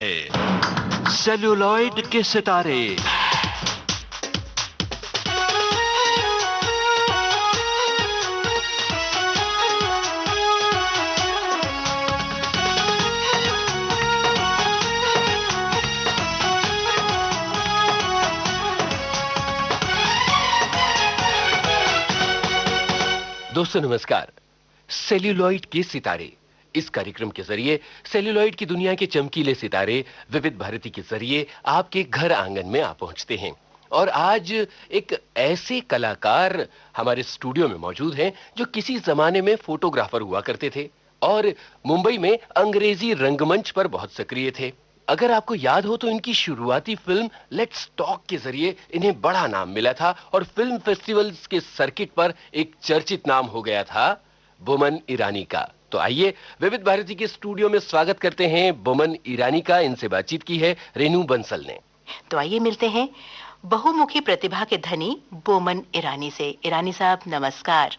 Celluloid के सितारे। दोस्तों नमस्कार। सेल्यूलॉइड के सितारे इस कार्यक्रम के जरिए सेल्यूलॉइड की दुनिया के चमकीले सितारे विविध भारती के जरिए आपके घर आंगन में आ पहुंचते हैं। और आज एक ऐसे कलाकार हमारे स्टूडियो में मौजूद हैं जो किसी जमाने में फोटोग्राफर हुआ करते थे और मुंबई में अंग्रेजी रंगमंच पर बहुत सक्रिय थे। अगर आपको याद हो तो इनकी शुरुआती फिल्म लेट्स टॉक के जरिए इन्हें बड़ा नाम मिला था और फिल्म फेस्टिवल्स के सर्किट पर एक चर्चित नाम हो गया था बोमन ईरानी का। तो आइए विविध भारती के स्टूडियो में स्वागत करते हैं बोमन ईरानी का। इनसे बातचीत की है रेनू बंसल ने। तो आइए मिलते हैं बहुमुखी प्रतिभा के धनी बोमन ईरानी से। ईरानी साहब नमस्कार।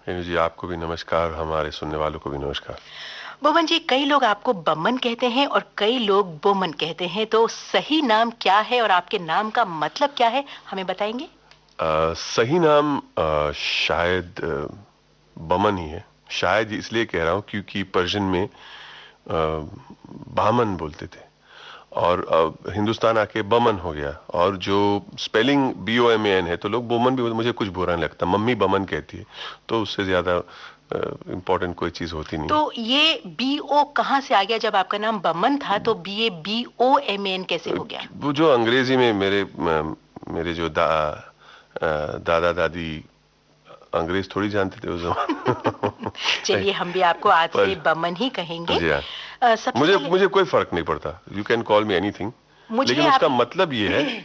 रेनू जी आपको भी नमस्कार, हमारे सुनने वालों को भी नमस्कार। बोमन जी, कई लोग आपको बमन कहते हैं और कई लोग बोमन कहते हैं, तो सही नाम क्या है और आपके नाम का मतलब क्या है, हमें बताएंगे? सही नाम शायद बमन ही है। शायद इसलिए कह रहा हूँ क्योंकि पर्शियन में बामन बोलते थे और हिंदुस्तान आके बमन हो गया, और जो स्पेलिंग BOMAN है तो लोग बोमन भी, मुझे कुछ बुरा नहीं लगता। मम्मी बमन कहती है तो उससे ज्यादा इम्पोर्टेंट कोई चीज होती नहीं। तो ये BO कहाँ से आ गया? जब आपका नाम बमन था तो BOMAN कैसे हो गया? वो जो अंग्रेजी में मेरे जो दादा दादी अंग्रेज थोड़ी जानते थे उस जमाने। चलिए हम भी आपको आज से बमन ही कहेंगे। मुझे कोई फर्क नहीं पड़ता, you can call me anything, लेकिन उसका मतलब ये है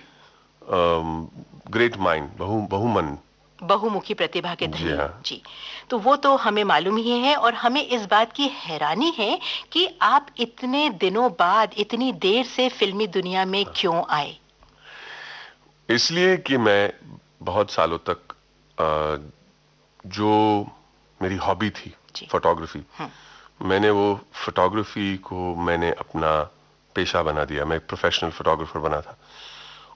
ग्रेट माइंड, बहुमन, बहुमुखी प्रतिभा के धनी। हाँ। जी, तो वो तो हमें मालूम ही है और हमें इस बात की हैरानी है कि आप इतने दिनों बाद इतनी देर से फिल्मी दुनिया में क्यों आए? इसलिए कि मैं बहुत सालों तक जो मेरी हॉबी थी फोटोग्राफी, मैंने वो फोटोग्राफी को मैंने अपना पेशा बना दिया। मैं एक प्रोफेशनल फोटोग्राफर बना था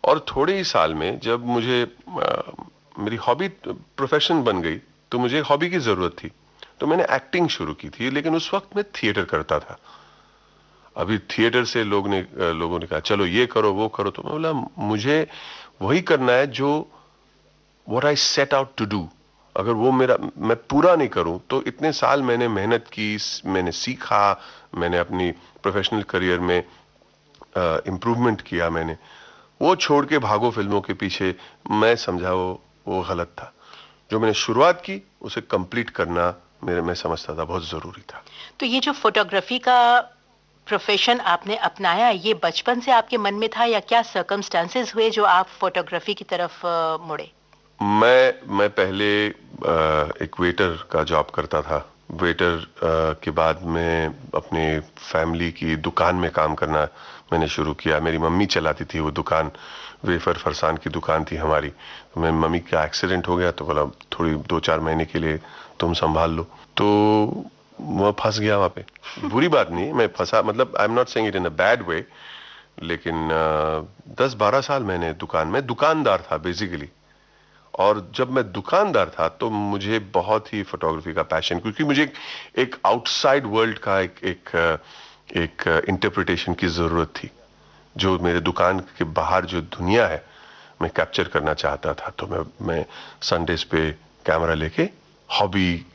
और थोड़े ही साल में जब मुझे मेरी हॉबी प्रोफेशन बन गई तो मुझे हॉबी की जरूरत थी, तो मैंने एक्टिंग शुरू की थी। लेकिन उस वक्त मैं थिएटर करता था। अभी थिएटर से लोगों ने कहा चलो ये करो वो करो, तो मैं बोला मुझे वही करना है जो what I set out to do. अगर वो मैं पूरा नहीं करूं तो इतने साल मैंने मेहनत की, मैंने सीखा, मैंने अपनी प्रोफेशनल करियर में इम्प्रूवमेंट किया, मैंने वो छोड़ के भागो फिल्मों के पीछे, मैं समझा वो गलत था। जो मैंने शुरुआत की उसे कंप्लीट करना मैं समझता था बहुत जरूरी था। तो ये जो फोटोग्राफी का प्रोफेशन आपने अपनाया, ये बचपन से आपके मन में था या क्या सर्कमस्टांसेस हुए जो आप फोटोग्राफी की तरफ मुड़े? मैं पहले एक वेटर का जॉब करता था। वेटर के बाद मैं अपने फैमिली की दुकान में काम करना मैंने शुरू किया। मेरी मम्मी चलाती थी वो दुकान, वेफर फरसान की दुकान थी हमारी। तो मेरी मम्मी का एक्सीडेंट हो गया तो बोला थोड़ी 2-4 महीने के लिए तुम संभाल लो। तो मैं फंस गया वहाँ पे। बुरी बात नहीं, मैं फंसा, मतलब आई am not saying it in a bad way, लेकिन 10-12 साल मैंने मैं दुकानदार था बेसिकली। और जब मैं दुकानदार था तो मुझे बहुत ही फोटोग्राफी का पैशन, क्योंकि मुझे एक आउटसाइड वर्ल्ड का एक इंटरप्रिटेशन की जरूरत थी। जो मेरे दुकान के बाहर जो दुनिया है मैं कैप्चर करना चाहता था। तो मैं संडेज पे कैमरा लेके hobby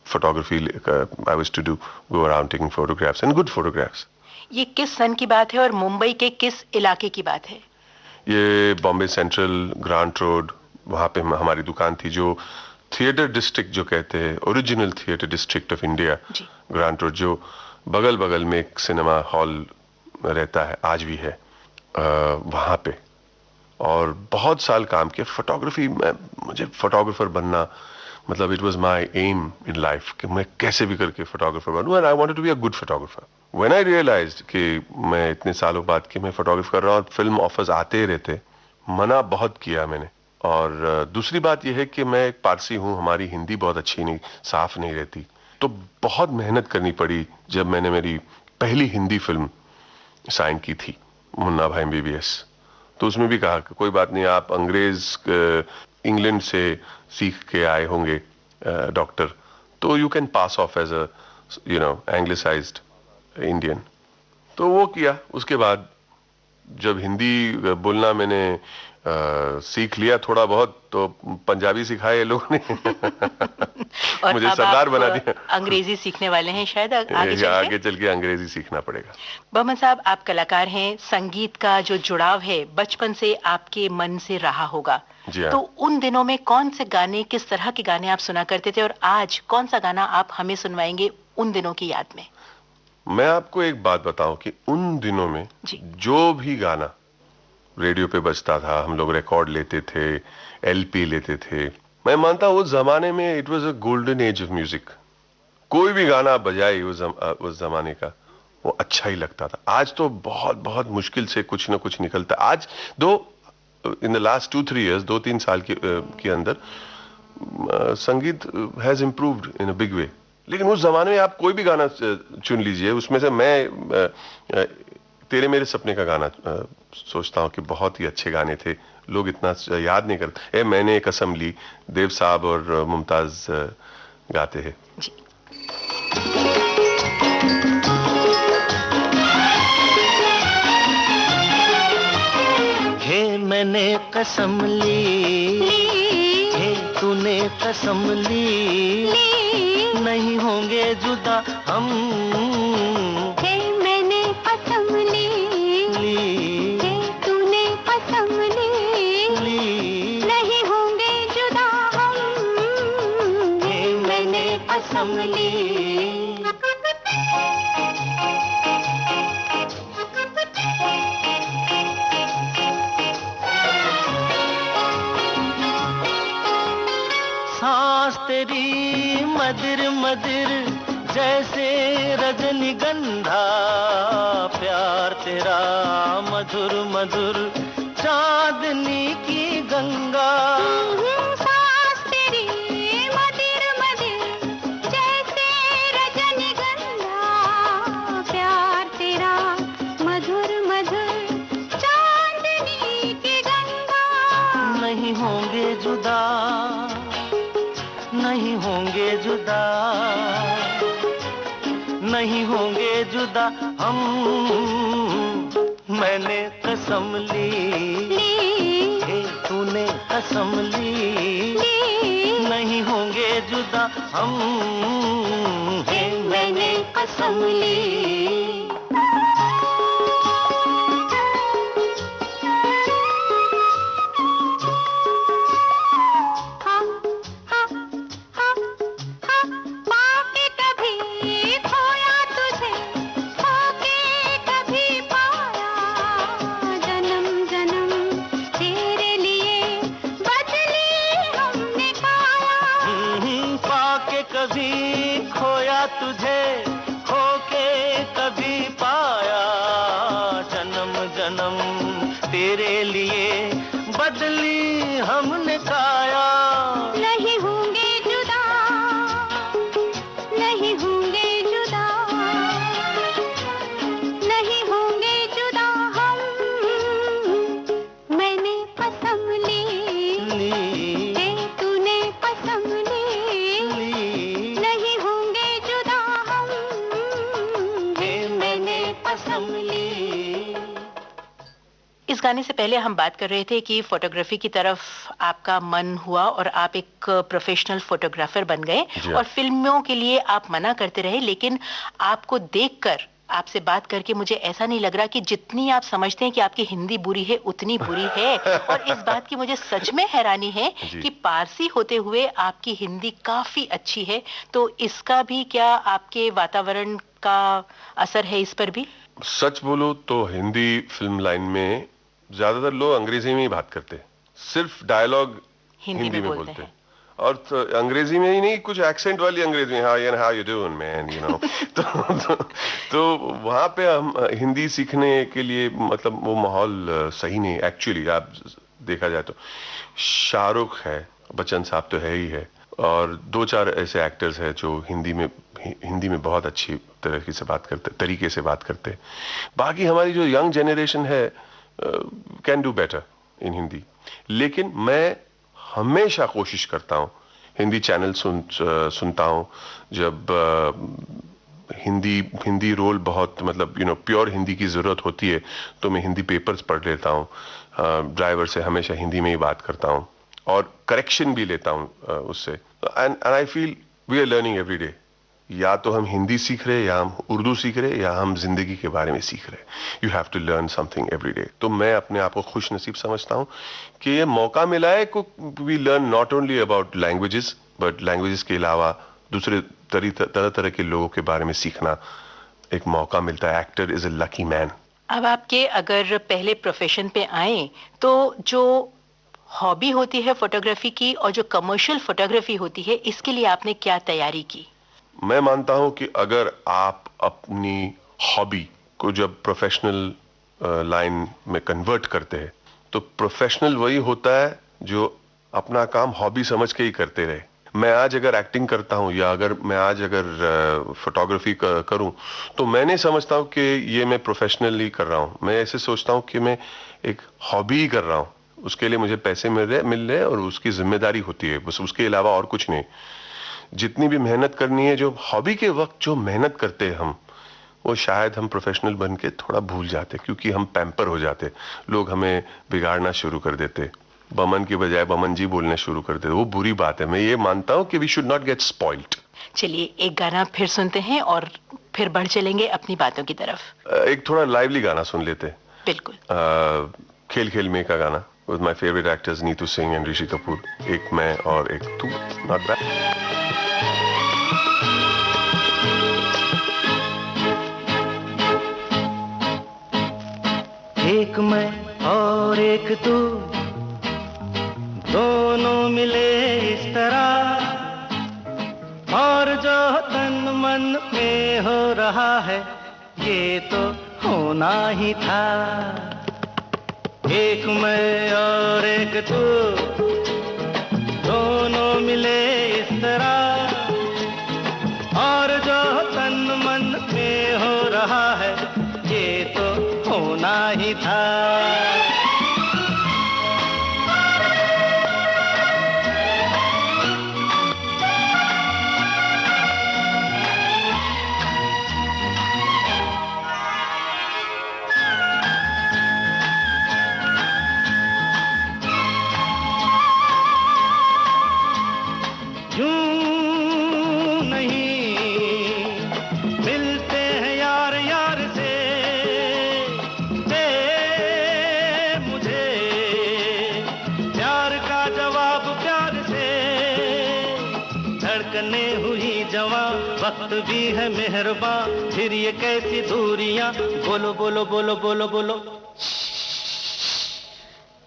photography I was to do go around taking photographs and good photographs. ये किस सन की बात है और मुंबई के किस इलाके की बात है? ये बॉम्बे सेंट्रल ग्रांट रोड, वहाँ पे हमारी दुकान थी, जो थिएटर डिस्ट्रिक्ट जो कहते हैं, original theatre district of India, grant road, जो बगल बगल में एक सिनेमा हॉल रहता है, आज भी है वहाँ पे। और बहुत साल काम किया फोटोग्राफी में। मुझे फोटोग्राफर बनना, मतलब it was my aim in life कि मैं कैसे भी करके फोटोग्राफर बनूं, and I wanted to be a good photographer. When I realised कि मैं इतने सालों बाद कि मैं फोटोग्राफी कर रहा हूँ और फिल्म ऑफर्स आते ही रहते, मना बहुत किया मैंने। और दूसरी बात यह है कि मैं एक पारसी हूँ, हमारी हिंदी बहुत अच्छी नहीं, साफ नहीं रहती, तो बहुत मेहनत करनी पड़ी। जब मैंने मेरी पहली हिंदी फिल्म साइन की थी, मुन्ना भाई MBBS। तो उसमें भी कहा कि कोई बात नहीं, आप अंग्रेज इंग्लैंड से सीख के आए होंगे डॉक्टर, तो you can pass off as a anglicised Indian. तो वो किया। उसके बाद जब हिंदी बोलना मैंने सीख लिया थोड़ा बहुत, तो पंजाबी सिखाए ये लोगों ने। और मुझे अब सरदार आप बना दिया। अंग्रेजी सीखने वाले हैं शायद आगे चल के अंग्रेजी सीखना पड़ेगा। बर्मन साहब, आप कलाकार हैं, संगीत का जो जुड़ाव है बचपन से आपके मन से रहा होगा। जी हाँ। तो उन दिनों में कौन से गाने, किस तरह के गाने आप सुना करते थे, और आज कौन सा गाना आप हमें सुनवाएंगे उन दिनों की याद में? मैं आपको एक बात बताऊं कि उन दिनों में जो भी गाना रेडियो पे बजता था, हम लोग रिकॉर्ड लेते थे, LP लेते थे, मैं मानता हूं उस जमाने में it was a golden age of music. कोई भी गाना बजाए उस जमाने का, वो अच्छा ही लगता था। आज तो बहुत बहुत मुश्किल से कुछ ना कुछ निकलता। आज इन द लास्ट 2-3 इयर्स, 2-3 साल के अंदर संगीत has improved in a big way. लेकिन उस जमाने में आप कोई भी गाना चुन लीजिए, उसमें से मैं तेरे मेरे सपने का गाना सोचता हूं कि बहुत ही अच्छे गाने थे, लोग इतना याद नहीं करते। मैंने कसम ली, देव साहब और मुमताज गाते हैं। हे मैंने कसम ली, हे तूने कसम ली, नहीं होंगे जुदा हम। हे मैंने कसम ली, हे तूने कसम ली, नहीं होंगे जुदा हम। हे मैंने कसम ली। सांस तेरी मदिर मदिर जैसे रजनीगंधा, प्यार तेरा मधुर मधुर चांदनी की गंगा। सांस तेरी मदिर मदिर जैसे रजनीगंधा, प्यार तेरा मधुर मधुर चांदनी की गंगा। नहीं होंगे जुदा, नहीं होंगे जुदा, नहीं होंगे जुदा हम। मैंने कसम ली, हे तूने कसम ली, नहीं होंगे जुदा हम। हे मैंने कसम ली। कभी खोया तुझे, खोके कभी पाया, जन्म जन्म तेरे लिए बदली हमने काया। नहीं होंगे जुदा, नहीं होंगे जुदा, नहीं होंगे जुदा हम। मैंने कसम ली, हे तूने कसम ली, नहीं होंगे जुदा हम। हे मैंने कसम ली। इस गाने से पहले हम बात कर रहे थे कि फोटोग्राफी की तरफ आपका मन हुआ और आप एक प्रोफेशनल फोटोग्राफर बन गए, और फिल्मों के लिए आप मना करते रहे। लेकिन आपको देखकर, आपसे बात करके मुझे ऐसा नहीं लग रहा कि जितनी आप समझते हैं कि आपकी हिंदी बुरी है उतनी बुरी है। और इस बात की मुझे सच में हैरानी है कि पारसी होते हुए आपकी हिंदी काफी अच्छी है। तो इसका भी क्या आपके वातावरण का असर है इस पर भी? सच बोलो तो हिंदी फिल्म लाइन में ज्यादातर लोग अंग्रेजी में ही बात करते हैं, सिर्फ डायलॉग हिंदी में बोलते हैं। और तो अंग्रेजी में ही नहीं, कुछ एक्सेंट वाली अंग्रेजी में, how you doing man, you know. तो वहां पे हम हिंदी सीखने के लिए, मतलब वो माहौल सही नहीं एक्चुअली। आप देखा जाए तो शाहरुख है, बच्चन साहब तो है ही है, और 2-4 ऐसे एक्टर्स हैं जो हिंदी में बहुत अच्छी तरीके से बात करते। बाकी हमारी जो यंग जनरेशन है can do better in Hindi, लेकिन मैं हमेशा कोशिश करता हूँ, हिंदी चैनल सुनता हूँ जब हिंदी रोल बहुत मतलब प्योर हिंदी की ज़रूरत होती है तो मैं हिंदी पेपर्स पढ़ लेता हूँ। ड्राइवर से हमेशा हिंदी में ही बात करता हूँ और करेक्शन भी लेता हूँ उससे। And I feel we are learning every day. या तो हम हिंदी सीख रहे, या हम उर्दू सीख रहे, या हम जिंदगी के बारे में सीख रहे। You have to learn something every day. तो मैं अपने आप को खुश नसीब समझता हूँ कि ये मौका मिला है को we learn not only about languages but languages के अलावा दूसरे तरह के लोगों के बारे में सीखना एक मौका मिलता है। Actor is a lucky man. अब आपके अगर पहले प्रोफेशन पे आए तो जो हॉबी होती है फोटोग्राफी की और जो कमर्शियल फोटोग्राफी होती है, इसके लिए आपने क्या तैयारी की? मैं मानता हूं कि अगर आप अपनी हॉबी को जब प्रोफेशनल लाइन में कन्वर्ट करते हैं तो प्रोफेशनल वही होता है जो अपना काम हॉबी समझ के ही करते रहे। मैं आज अगर एक्टिंग करता हूं या अगर मैं आज अगर फोटोग्राफी करूं तो मैं नहीं समझता हूं कि ये मैं प्रोफेशनली कर रहा हूं। मैं ऐसे सोचता हूं कि मैं एक हॉबी ही कर रहा हूं, उसके लिए मुझे पैसे मिल रहे और उसकी जिम्मेदारी होती है, बस उसके अलावा और कुछ नहीं। जितनी भी मेहनत करनी है, जो हॉबी के वक्त जो मेहनत करते हैं हम, वो शायद हम प्रोफेशनल बन के थोड़ा भूल जाते क्योंकि हम पैम्पर हो जाते। लोग हमें बिगाड़ना शुरू कर देते, बमन की बजाय बमन जी बोलना शुरू कर देते। वो बुरी बात है। मैं ये मानता हूँ कि we should not get spoiled. चलिए एक गाना फिर सुनते हैं और फिर बढ़ चलेंगे अपनी बातों की तरफ। एक थोड़ा लाइवली गाना सुन लेते। बिल्कुल। खेल खेल में का गाना with my favourite actors Neetu Singh and Rishi Kapoor. एक मैं और एक तू, नॉट बैड। एक मैं और एक तू, दोनों मिले इस तरह, और जो तन मन में हो रहा है ये तो होना ही था। एक मैं और एक तू, दोनों मिले इस तरह, और जो तन मन में हो रहा है ये तो होना ही था। वक्त भी है मेहरबान, फिर ये कैसी दूरियां, बोलो बोलो बोलो बोलो बोलो।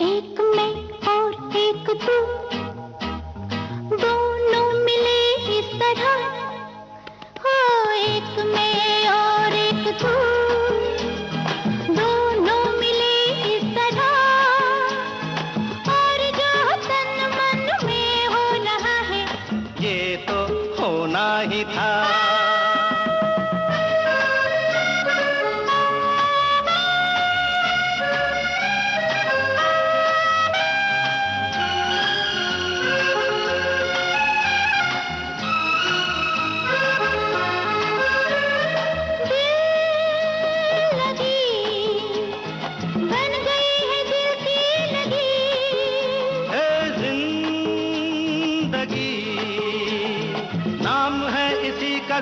एक मैं और एक तू, दोनों मिले इस तरह, हो एक मैं और एक तू, दोनों मिले इस तरह, और जो तन मन में हो रहा है ये तो होना ही था।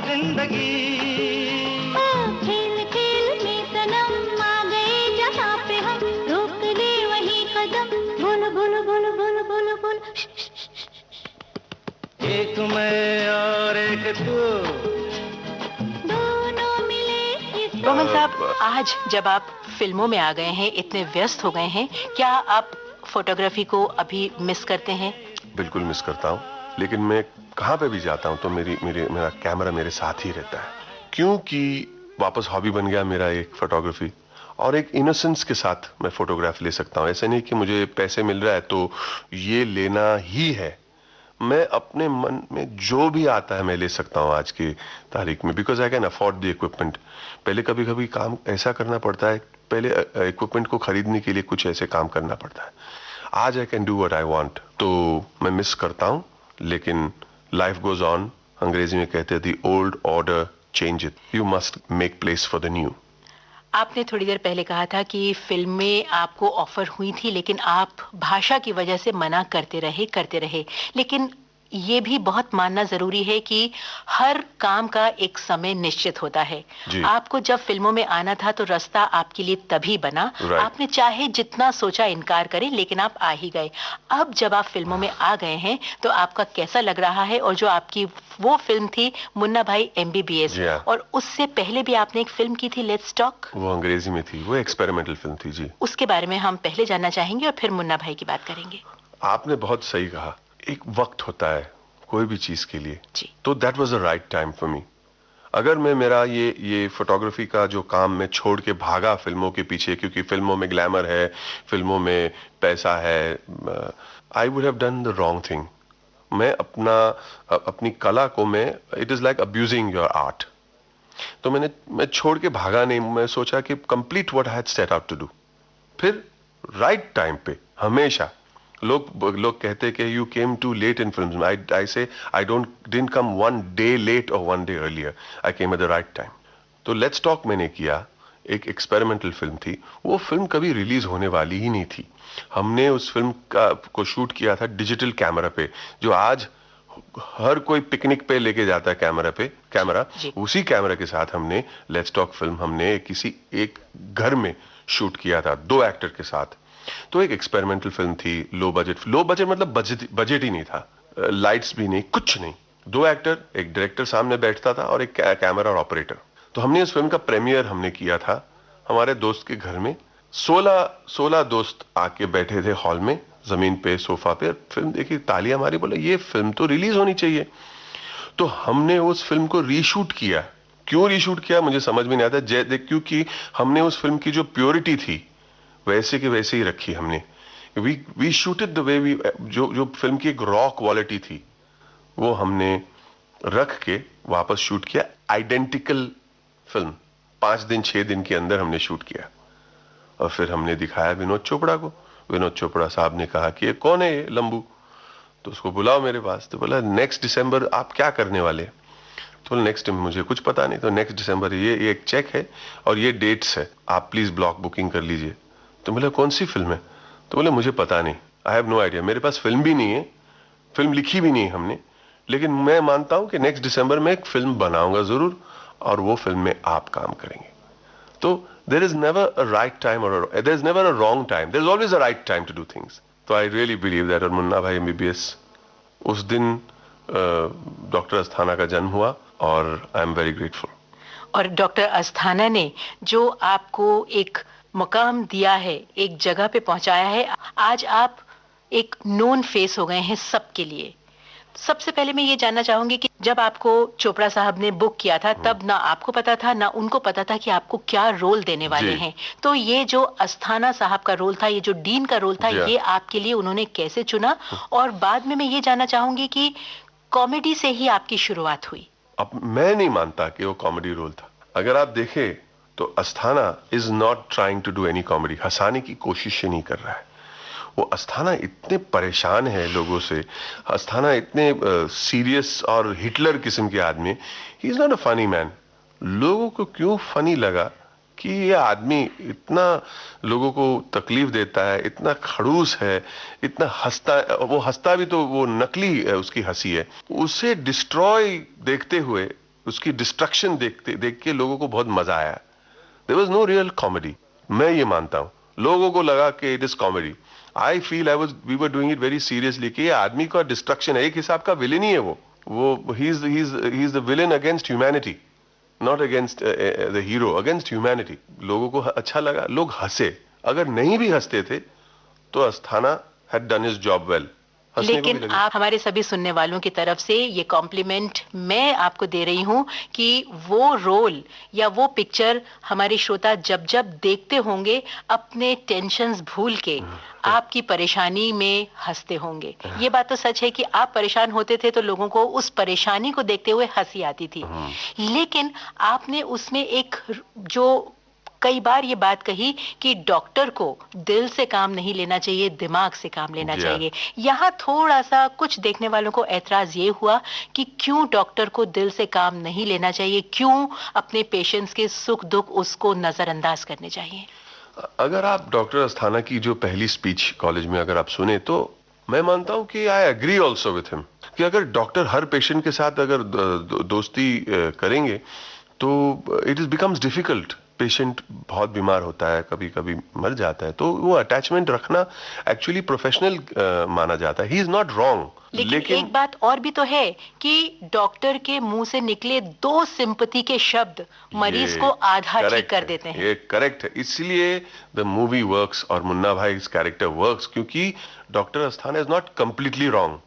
जिंदगी खेल खेल में सनम आ गए जहाँ पे हम, रोक दे वही कदम, बोलो बोलो बोलो बोलो बोलो बोलो। एक मैं और एक तू, दोनों मिले इस। रोहन साहब, आज जब आप फिल्मों में आ गए हैं, इतने व्यस्त हो गए हैं, क्या आप फोटोग्राफी को अभी मिस करते हैं? बिल्कुल मिस करता हूँ, लेकिन मैं कहाँ पे भी जाता हूँ तो मेरा कैमरा मेरे साथ ही रहता है, क्योंकि वापस हॉबी बन गया मेरा एक फोटोग्राफी, और एक इनोसेंस के साथ मैं फोटोग्राफ ले सकता हूँ। ऐसे नहीं कि मुझे पैसे मिल रहा है तो ये लेना ही है। मैं अपने मन में जो भी आता है मैं ले सकता हूँ आज की तारीख में, because I can afford the equipment. पहले कभी कभी काम ऐसा करना पड़ता है, पहले इक्विपमेंट को खरीदने के लिए कुछ ऐसे काम करना पड़ता है। आज I can do what I want, तो मैं मिस करता हूँ, लेकिन लाइफ गोज ऑन। अंग्रेजी में कहते हैं the old order change it, you must make place for the new. आपने थोड़ी देर पहले कहा था कि फिल्में आपको ऑफर हुई थी लेकिन आप भाषा की वजह से मना करते रहे। लेकिन ये भी बहुत मानना जरूरी है कि हर काम का एक समय निश्चित होता है। आपको जब फिल्मों में आना था तो रास्ता आपके लिए तभी बना। आपने चाहे जितना सोचा इनकार करें, लेकिन आप आ ही गए। अब जब आप फिल्मों में आ गए हैं तो आपका कैसा लग रहा है? और जो आपकी वो फिल्म थी मुन्ना भाई MBBS, और उससे पहले भी आपने एक फिल्म की थी लेट्स टॉक, वो अंग्रेजी में थी, वो एक्सपेरिमेंटल फिल्म थी जी। उसके बारे में हम पहले जानना चाहेंगे और फिर मुन्ना भाई की बात करेंगे। आपने बहुत सही कहा, एक वक्त होता है कोई भी चीज के लिए, तो that was the right time for me. अगर मैं मेरा ये फोटोग्राफी का जो काम मैं छोड़ के भागा फिल्मों के पीछे, क्योंकि फिल्मों में ग्लैमर है, फिल्मों में पैसा है, I would have done the wrong thing. मैं अपनी कला को मैं, it is like abusing your art. तो मैं छोड़ के भागा नहीं, मैं सोचा कि complete what I had set out to do. फिर राइट टाइम पे हमेशा लोग कहते हैं कि you came too late in film. I say I didn't come one day late और one day earlier, I came at the right time. तो let's talk मैंने किया, एक एक्सपेरिमेंटल फिल्म थी। वो फिल्म कभी रिलीज होने वाली ही नहीं थी। हमने उस फिल्म को शूट किया था डिजिटल कैमरा पे, जो आज हर कोई पिकनिक पे लेके जाता है कैमरा। उसी कैमरा के साथ हमने लेट्स टॉक फिल्म हमने किसी एक घर में शूट किया था 2 एक्टर के साथ। तो एक एक्सपेरिमेंटल फिल्म थी, लो बजट मतलब बजट ही नहीं था, लाइट्स भी नहीं, कुछ नहीं। 2 एक्टर, एक डायरेक्टर सामने बैठता था और एक कैमरा और ऑपरेटर। तो हमने इस फिल्म का प्रीमियर हमने किया था हमारे दोस्त के घर में। 16 दोस्त आके बैठे थे हॉल में, जमीन पे, सोफा पे। फिल्म देखी, तालियां मारी, बोला ये फिल्म तो रिलीज होनी चाहिए। तो हमने उस फिल्म को रीशूट किया। क्यों रीशूट किया मुझे समझ में नहीं आता, क्योंकि हमने उस फिल्म की जो प्योरिटी थी वैसे की वैसे ही रखी हमने। We shooted the way we, जो फिल्म की एक रॉ क्वालिटी थी वो हमने रख के वापस शूट किया। आइडेंटिकल फिल्म 5 दिन 6 दिन के अंदर हमने शूट किया। और फिर हमने दिखाया विनोद चोपड़ा को। विनोद चोपड़ा साहब ने कहा कि ये कौन है ये लंबू, तो उसको बुलाओ मेरे पास। तो बोला नेक्स्ट दिसंबर आप क्या करने वाले? तो नेक्स्ट मुझे कुछ पता नहीं। तो नेक्स्ट दिसंबर ये एक चेक है और ये डेट्स है, आप प्लीज ब्लॉक बुकिंग कर लीजिए। तो बोला कौन सी फिल्म है? तो बोले मुझे पता नहीं, आई हैव नो आइडिया, मेरे पास फिल्म भी नहीं है, फिल्म लिखी भी नहीं है हमने, लेकिन मैं मानता हूं कि नेक्स्ट दिसंबर में एक फिल्म बनाऊंगा जरूर, और वो फिल्म में आप काम करेंगे। तो there is never a right time और there is never a wrong time, there is always a right time to do things. तो आई रियली बिलीव दैट। और मुन्ना भाई MBBS, उस दिन डॉक्टर अस्थाना का जन्म हुआ और आई एम वेरी ग्रेटफुल। और डॉक्टर अस्थाना ने जो आपको एक मुकाम दिया है, एक जगह पे पहुंचाया है, आज आप एक नोन फेस हो गए हैं सबके लिए। सबसे पहले मैं ये जानना चाहूंगी कि जब आपको चोपड़ा साहब ने बुक किया था तब ना आपको पता था ना उनको पता था कि आपको क्या रोल देने वाले हैं। तो ये जो अस्थाना साहब का रोल था, ये जो डीन का रोल था, ये आपके लिए उन्होंने कैसे चुना? और बाद में मैं ये जानना चाहूंगी कि कॉमेडी से ही आपकी शुरुआत हुई। अब मैं नहीं मानता कि वो कॉमेडी रोल था। अगर आप देखें तो Asthana is not trying to do any comedy, हंसाने की कोशिश ही नहीं कर रहा है। वो अस्थाना इतने परेशान है लोगों से, अस्थाना इतने सीरियस और हिटलर किस्म के आदमी, he is not a funny man. लोगों को क्यों फनी लगा कि ये आदमी इतना लोगों को तकलीफ देता है, इतना खड़ूस है, इतना हंसता, वो हंसता भी तो वो नकली है, उसकी हंसी है। उसे डिस्ट्रॉय देखते हुए, उसकी डिस्ट्रक्शन देख के लोगों को बहुत मजा आया। There was no real comedy. मैं ये मानता हूँ, लोगों को लगा कि it is comedy. I feel we were doing it very seriously कि ये आदमी का डिस्ट्रक्शन है, एक हिसाब का विलेन ही है वो he's the villain against humanity, not against the hero, against humanity. लोगों को अच्छा लगा, लोग हंसे। अगर नहीं भी हंसते थे तो Asthana had done his job well. हंसने को भी लेकिन लगे। आप हमारे सभी सुनने वालों की तरफ से ये कॉम्प्लीमेंट मैं आपको दे रही हूँ कि वो रोल या वो पिक्चर हमारे श्रोता जब जब देखते होंगे अपने टेंशन्स भूल के आपकी परेशानी में हंसते होंगे। ये बात तो सच है कि आप परेशान होते थे तो लोगों को उस परेशानी को देखते हुए हंसी आती थी, लेकिन आपने उसमें एक जो कई बार ये बात कही कि डॉक्टर को दिल से काम नहीं लेना चाहिए, दिमाग से काम लेना चाहिए। यहाँ थोड़ा सा कुछ देखने वालों को ऐतराज ये हुआ कि क्यों डॉक्टर को दिल से काम नहीं लेना चाहिए, क्यों अपने पेशेंट्स के सुख दुख उसको नजरअंदाज करने चाहिए। अगर आप डॉक्टर अस्थाना की जो पहली स्पीच कॉलेज में अगर आप सुने तो मैं मानता हूं कि I agree also with him कि अगर डॉक्टर हर पेशेंट के साथ अगर दोस्ती करेंगे तो it is becomes difficult. Patient बहुत बीमार होता है, कभी कभी मर जाता है, तो वो अटैचमेंट रखना एक्चुअली प्रोफेशनल माना जाता है। He is not wrong. लेकिन एक बात और भी तो है कि डॉक्टर के मुंह से निकले दो सिंपैथी के शब्द मरीज को आधा ठीक कर देते हैं। ये करेक्ट है, इसलिए द मूवी वर्क्स और मुन्ना भाई इस कैरेक्टर वर्क्स, क्योंकि doctor Asthana is not completely wrong.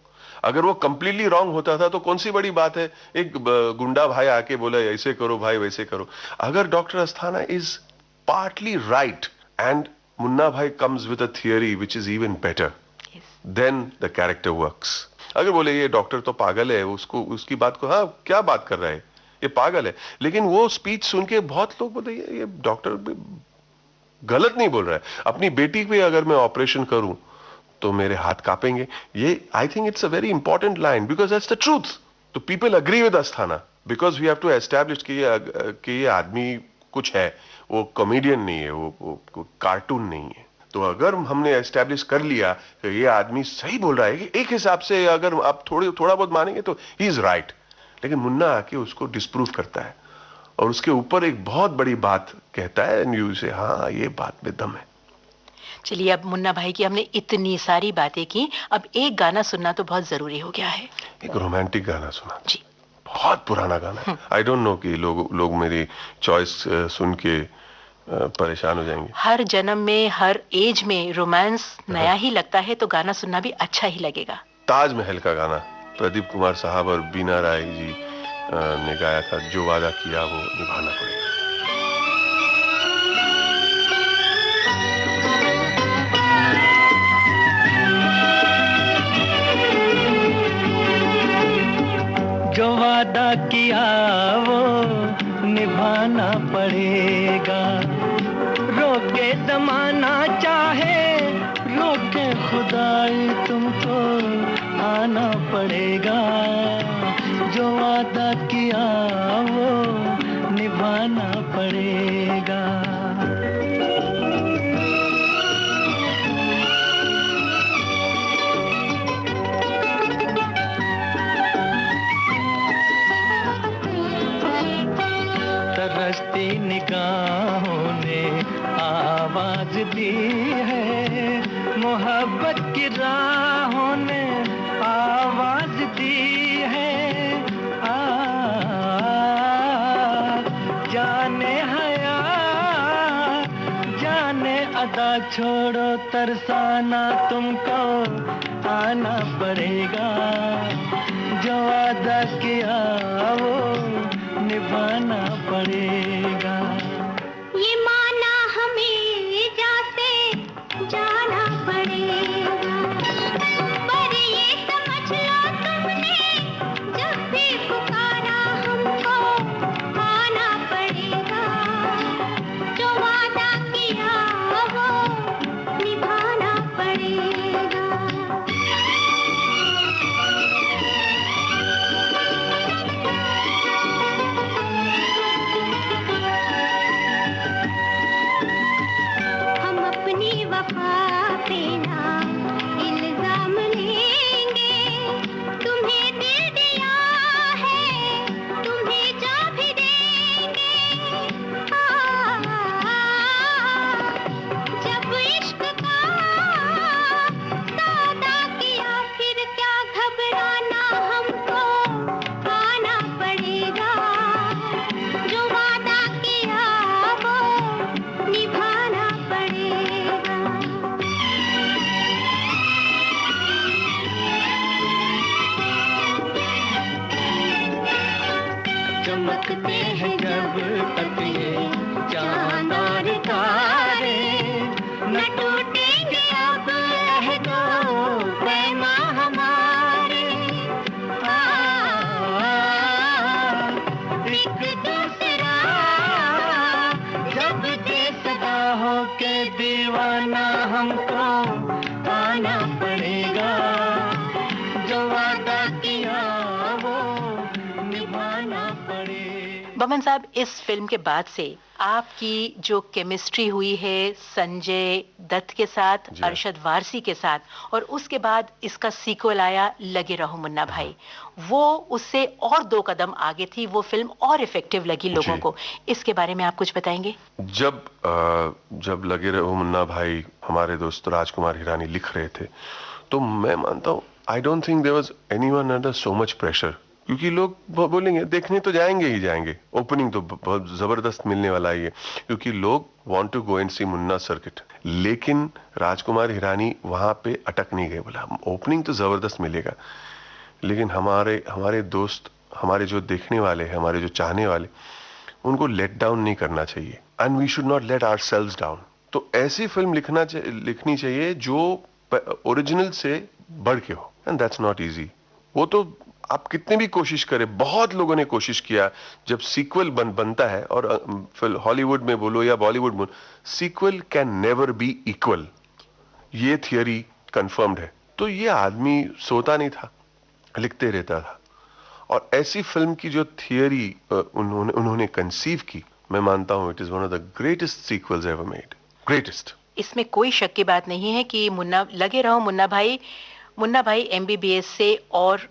अगर वो कंप्लीटली रॉन्ग होता था तो कौन सी बड़ी बात है, एक गुंडा भाई आके बोला ऐसे करो भाई वैसे करो। अगर doctor Asthana is partly right and Munna Bhai comes with a theory which is even better, then the character works. अगर बोले ये डॉक्टर तो पागल है, उसको उसकी बात को हाँ क्या बात कर रहा है, ये पागल है, लेकिन वो स्पीच सुन के बहुत लोग बोले ये डॉक्टर गलत नहीं बोल रहा है, अपनी बेटी पे अगर मैं ऑपरेशन करूं तो मेरे हाथ कांपेंगे। ये I think it's a very important line because that's the truth. तो people agree with Asthana because we have to establish कि ये आदमी कुछ है, वो कॉमेडियन नहीं है, वो कार्टून नहीं है। तो अगर हमने एस्टैब्लिश कर लिया कि ये आदमी सही बोल रहा है, कि एक हिसाब से अगर आप थोड़ा बहुत मानेंगे तो ही इज राइट, लेकिन मुन्ना आके उसको डिस्प्रूव करता है और उसके ऊपर एक बहुत बड़ी बात कहता है एंड यू से हाँ ये बात में दम है। चलिए, अब मुन्ना भाई की हमने इतनी सारी बातें की, अब एक गाना सुनना तो बहुत जरूरी हो गया है। एक रोमांटिक गाना सुना जी, बहुत पुराना गाना है। आई डोंट नो कि लोग मेरी चॉइस सुन के परेशान हो जाएंगे। हर जन्म में हर एज में रोमांस नया ही लगता है, तो गाना सुनना भी अच्छा ही लगेगा। ताजमहल का गाना प्रदीप कुमार साहब और बीना राय जी ने गाया था, जो वादा किया वो निभाना पड़ेगा। जो वादा किया वो निभाना पड़ेगा, रोके जमाना चाहे रोके खुदाई तुमको आना पड़ेगा। जो वादा किया वो निभाना पड़ेगा। तरसती निगाहों ने आवाज दी है, मोहब्बत की राहों ने आवाज दी है। जाने हया जाने अदा छोड़ो तरसाना तुमको आना पड़ेगा। जो वादा किया वो निभाना पड़ेगा। ये माना हमें जाते जाना पड़ेगा, पर ये समझ लो तुमने जब भी पुकारा हमको आना पड़ेगा। जो वादा किया वो निभाना पड़ेगा। दीवाना हमको आना पड़ेगा, जो वादा किया वो निभाना पड़ेगा। बमन साहब, इस फिल्म के बाद से आपकी जो केमिस्ट्री हुई है संजय दत्त के साथ, अरशद वारसी के साथ, और उसके बाद इसका सीक्वल आया लगे रहो मुन्ना भाई, वो उससे और 2 कदम आगे थी, वो फिल्म और इफेक्टिव लगी लोगों को। इसके बारे में आप कुछ बताएंगे? जब लगे रहो मुन्ना भाई हमारे दोस्त राजकुमार हिरानी लिख रहे थे, तो मैं मानता हूँ I don't think there was anyone under so much pressure, क्योंकि लोग बोलेंगे देखने तो जाएंगे ही जाएंगे, ओपनिंग तो बहुत जबरदस्त मिलने वाला है ये, क्योंकि लोग want to go and see Munna Circuit. लेकिन राजकुमार हिरानी वहां पे अटक नहीं गए, बोला ओपनिंग तो जबरदस्त मिलेगा, लेकिन हमारे दोस्त, हमारे जो देखने वाले हैं, हमारे जो चाहने वाले, उनको लेट डाउन नहीं करना चाहिए, and we should not let ourselves down. तो ऐसी फिल्म लिखनी चाहिए जो ओरिजिनल से बढ़ के हो, एंड दैट्स नॉट इजी। वो तो आप कितनी भी कोशिश करें, बहुत लोगों ने कोशिश किया, जब सीक्वल बनता है, और हॉलीवुड में बोलो या बॉलीवुड में, sequel can never be equal, ये थियरी कंफर्म्ड है। तो ये आदमी सोता नहीं था, लिखते रहता था, और ऐसी फिल्म की जो थियरी उन्होंने कंसीव की, मैं मानता हूं it is one of the greatest sequels ever made, greatest. इसमें कोई शक की बात नहीं है कि लगे रहो मुन्ना भाई MBBS से और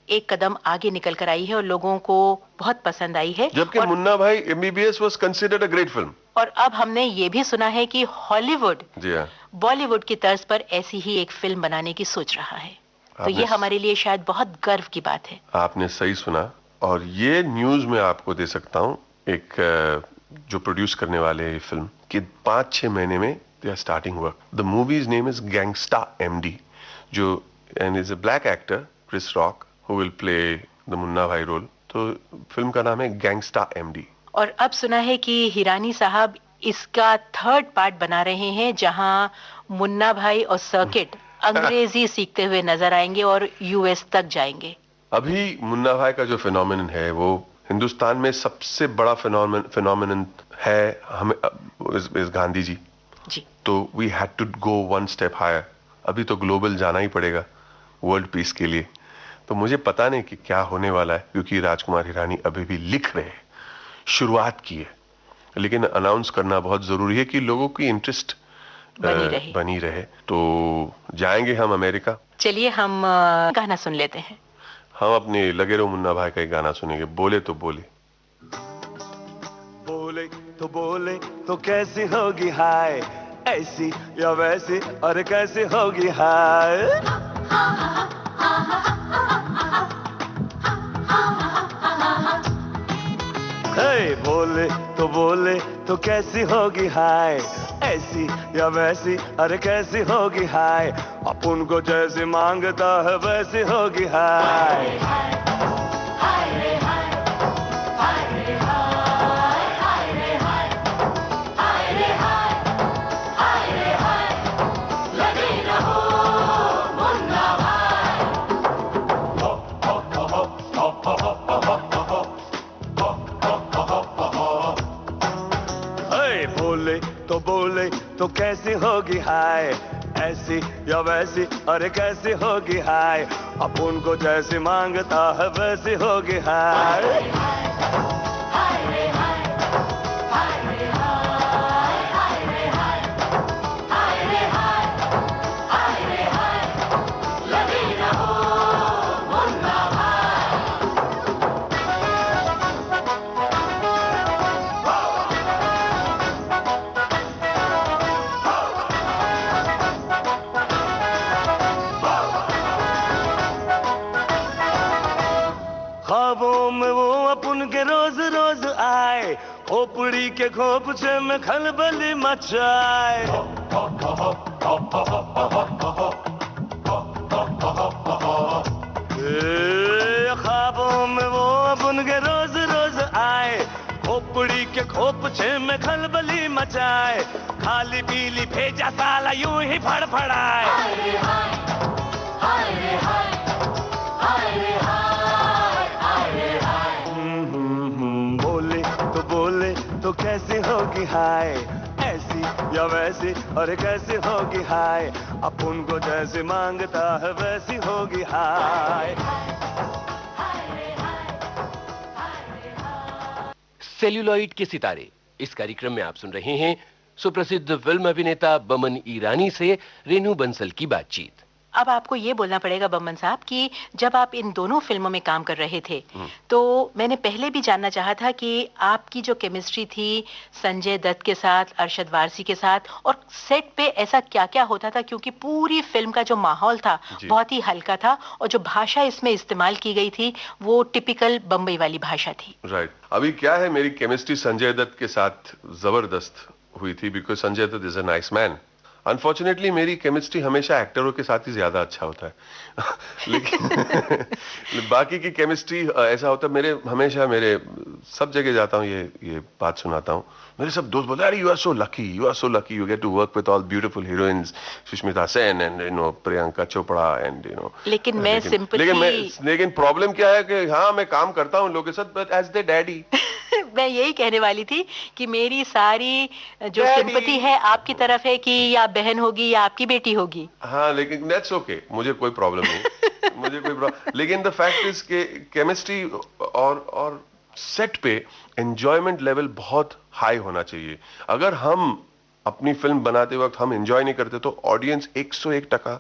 1 कदम आगे निकल कर आई है और लोगों को बहुत पसंद आई है। जबकि मुन्ना भाई MBBS was considered a great film. और अब हमने ये भी सुना है कि हॉलीवुड बॉलीवुड की तर्ज पर ऐसी ही एक फिल्म बनाने की सोच रहा है, तो ये हमारे लिए शायद बहुत गर्व की बात है। आपने सही सुना, और ये न्यूज मैं आपको दे सकता हूँ, एक जो प्रोड्यूस करने वाले हैं फिल्म कि 5-6 महीने में they are starting work. The movie's name is gangsta MD, जो and is a black actor Chris Rock who will play the Munna Bhai role. तो फिल्म का नाम है गैंगस्टा MD। और अब सुना है कि हिरानी साहब इसका 3rd पार्ट बना रहे हैं, जहां मुन्ना भाई और सर्किट अंग्रेजी सीखते हुए नजर आएंगे और US तक जाएंगे। अभी मुन्ना भाई का जो फिनोमिनन है वो हिंदुस्तान में सबसे बड़ा फिनोमिनन है, हमें इस गांधी जी। तो we had to go 1 step higher. अभी तो ग्लोबल जाना ही पड़ेगा वर्ल्ड पीस के लिए। तो मुझे पता नहीं कि क्या होने वाला है, क्योंकि राजकुमार हिरानी अभी भी लिख रहे हैं, शुरुआत की है, लेकिन अनाउंस करना बहुत जरूरी है कि लोगों की इंटरेस्ट बनी रहे। तो जाएंगे हम अमेरिका। चलिए हम गाना सुन लेते हैं। हम अपने लगे रहो मुन्ना भाई का एक गाना सुनेंगे, बोले तो बोले। बोले तो बोले तो कैसी होगी हाय, ऐसी या वैसी, और कैसी होगी हाय। बोले तो कैसी होगी हाय, ऐसी या वैसी, अरे कैसी होगी हाय। अपन को जैसी मांगता है वैसी होगी हाय। बोले तो कैसी होगी हाय, ऐसी या वैसी, अरे कैसी होगी हाय। अपन को जैसी मांगता है वैसी होगी हाय। ख्वाबों में वो अपन के रोज रोज आए, खोपड़ी के खोपचे में खलबली मचाए। ख्वाबों में वो अपन के रोज रोज आए, खोपड़ी के खोपचे में खलबली मचाए। खाली पीली भेजा साला यूं ही फड़फड़ाए। बोले तो कैसी होगी हाय, ऐसी या वैसी और कैसी होगी हाय, अपन को जैसी मांगता है वैसी होगी हाय। सेल्यूलॉइड के सितारे, इस कार्यक्रम में आप सुन रहे हैं सुप्रसिद्ध फिल्म अभिनेता बमन ईरानी से रेणु बंसल की बातचीत। अब आपको ये बोलना पड़ेगा बमन साहब कि जब आप इन दोनों फिल्मों में काम कर रहे थे तो मैंने पहले भी जानना चाहा था कि आपकी जो केमिस्ट्री थी संजय दत्त के साथ, अरशद वारसी के साथ, और सेट पे ऐसा क्या क्या होता था, क्योंकि पूरी फिल्म का जो माहौल था बहुत ही हल्का था और जो भाषा इसमें इस्तेमाल की गई थी वो टिपिकल बम्बई वाली भाषा थी। राइट। अभी क्या है, मेरी केमिस्ट्री संजय दत्त के साथ जबरदस्त हुई थी because Sanjay Dutt is a nice man. Unfortunately मेरी केमिस्ट्री हमेशा एक्टरों के साथ ही ज्यादा अच्छा होता है लेकिन बाकी की केमिस्ट्री ऐसा होता है। मेरे सब जगह जाता हूँ ये बात सुनाता हूँ, मेरे सब दोस्त बोलते हैं, अरे you are so lucky, you get to work with all beautiful heroines, Sushmita Sen and Priyanka Chopra and लेकिन प्रॉब्लम क्या है कि हाँ मैं काम करता हूँ लोगों के साथ बट एज द डैडी। मैं यही कहने वाली थी कि मेरी सारी जो सिंपैथी है आपकी तरफ है कि या बहन होगी या आपकी बेटी होगी। हाँ लेकिन दैट्स ओके, मुझे कोई प्रॉब्लम नहीं लेकिन द फैक्ट इज के केमिस्ट्री और सेट पे एंजॉयमेंट लेवल बहुत हाई होना चाहिए। अगर हम अपनी फिल्म बनाते वक्त हम एंजॉय नहीं करते तो ऑडियंस 101%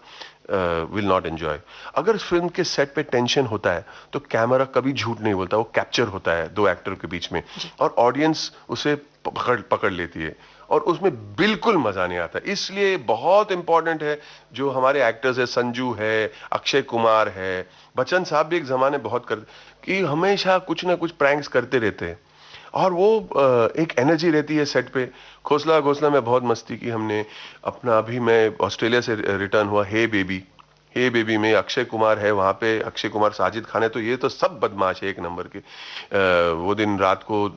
विल नॉट एंजॉय। अगर फिल्म के सेट पे टेंशन होता है तो कैमरा कभी झूठ नहीं बोलता, वो कैप्चर होता है दो एक्टर के बीच में और ऑडियंस उसे पकड़ लेती है और उसमें बिल्कुल मजा नहीं आता। इसलिए बहुत इंपॉर्टेंट है जो हमारे एक्टर्स है, संजू है, अक्षय कुमार है, बच्चन साहब भी एक जमाने बहुत करते कि हमेशा कुछ ना कुछ प्रैंक्स करते रहते हैं और वो एक एनर्जी रहती है सेट पे। घोसला में बहुत मस्ती की हमने अपना। अभी मैं ऑस्ट्रेलिया से रिटर्न हुआ, हे बेबी में अक्षय कुमार है वहाँ पे, अक्षय कुमार, साजिद खान है, तो ये तो सब बदमाश है एक नंबर के। वो दिन रात को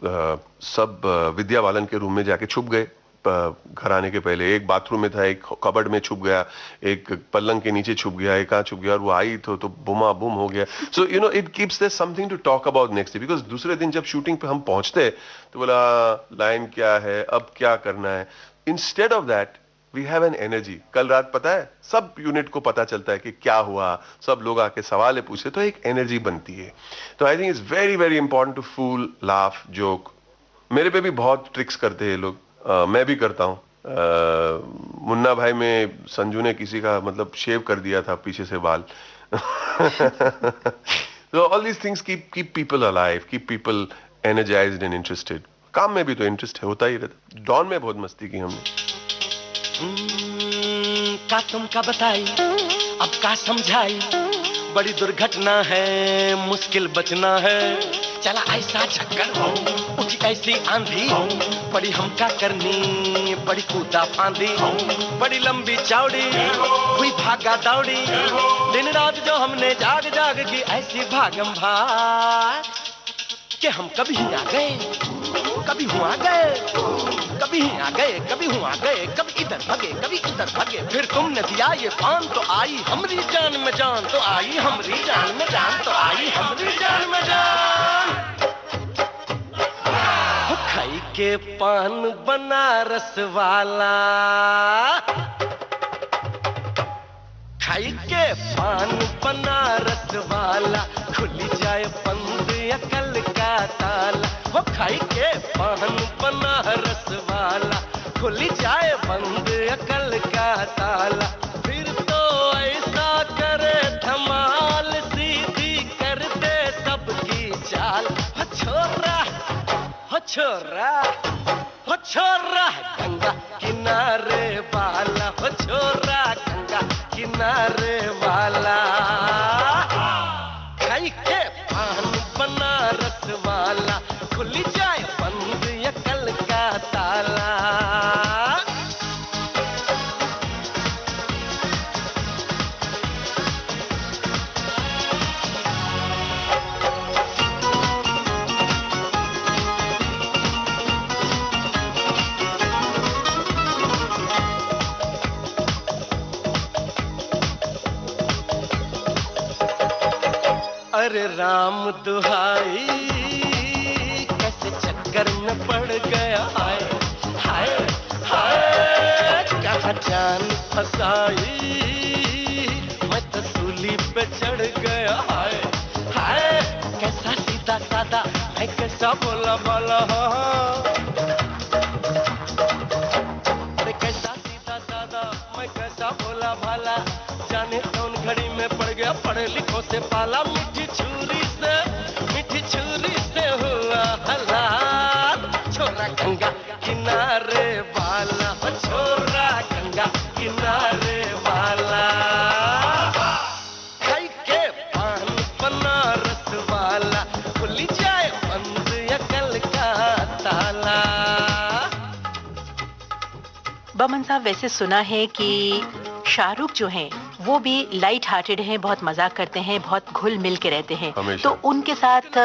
सब विद्या बालन के रूम में जाके छुप गए घर आने के पहले। एक बाथरूम में था, एक कबर्ड में छुप गया, एक पलंग के नीचे छुप गया, एक कहाँ छुप गया और वो आई तो बुमा बुम हो गया। So you know it keeps there something to talk about next day because दूसरे दिन जब शूटिंग पे हम पहुंचते तो बोला लाइन क्या है, अब क्या करना है। Instead of that we have an energy. कल रात पता है सब यूनिट को पता चलता है कि क्या हुआ, सब लोग आके सवाल पूछे तो एक एनर्जी बनती है। तो I think it's very very important to fool, laugh, joke. मेरे पे भी बहुत ट्रिक्स करते हैं लोग, मैं भी करता हूँ। मुन्ना भाई में संजू ने किसी का मतलब शेव कर दिया था पीछे से बाल। So all these things keep people alive, keep people energized and interested. काम में भी तो इंटरेस्ट होता ही रहता। डॉन में बहुत मस्ती की हमने। का तुम का बताई, अब का समझाई, बड़ी दुर्घटना है, मुश्किल बचना है। चला ऐसा चक्कर उठी ऐसी आंधी, बड़ी हमका करनी, बड़ी कूदा फांदी, बड़ी लंबी चौड़ी हुई भागा दौड़ी। दिन रात जो हमने जाग की ऐसी भागम भाग कि हम कभी आ गए, कभी हुआ गए, कभी आ गए, कभी हुआ गए, कभी इधर भागे, कभी उधर भागे। फिर तुमने दिया ये पान तो आई हमारी जान में जान, तो आई हमारी जान में जान, तो आई हमारी जान में जान। खाई के पान बनारस वाला, खाई के पान बनारस वाला, खुली जाए बंद अकल का ताला। वो खाई के पान बनारस वाला, खुली जाए बंद अकल का ताला। फिर तो ऐसा करे धमाल, सीधी कर दे सबकी चाल। हो छोरा, हो छोरा, हो छोरा गंगा किनारे वाला, हो छोरा गंगा किनारे वाला। खाई के पान बनारस वाला, खुली जाए बंद अकल का ताला। अरे राम दुहाई, कैसे चक्कर में पड़ गया, हाय हाय हाय। जान फसाई, मैं तो सूली पे चढ़ गया। हाय हाय कैसा सीधा साधा, मैं कैसा भोला भाला। अरे कैसा सीधा साधा, मैं कैसा भोला भाला, जाने कौन घड़ी में पड़ गया पढ़े लिखों से पाला। मीठी छुरी से हुआ हलाल, छोरा गंगा किनारे वाला, छोरा गंगा किनारे वाला। खाई के पान बनारस वाला, खुली जाए बंद अकल का ताला। बमन साहब, वैसे सुना है कि शाहरुख जो हैं वो भी लाइट हार्टेड हैं, बहुत मजाक करते हैं, बहुत घुल मिल के रहते हैं। तो उनके साथ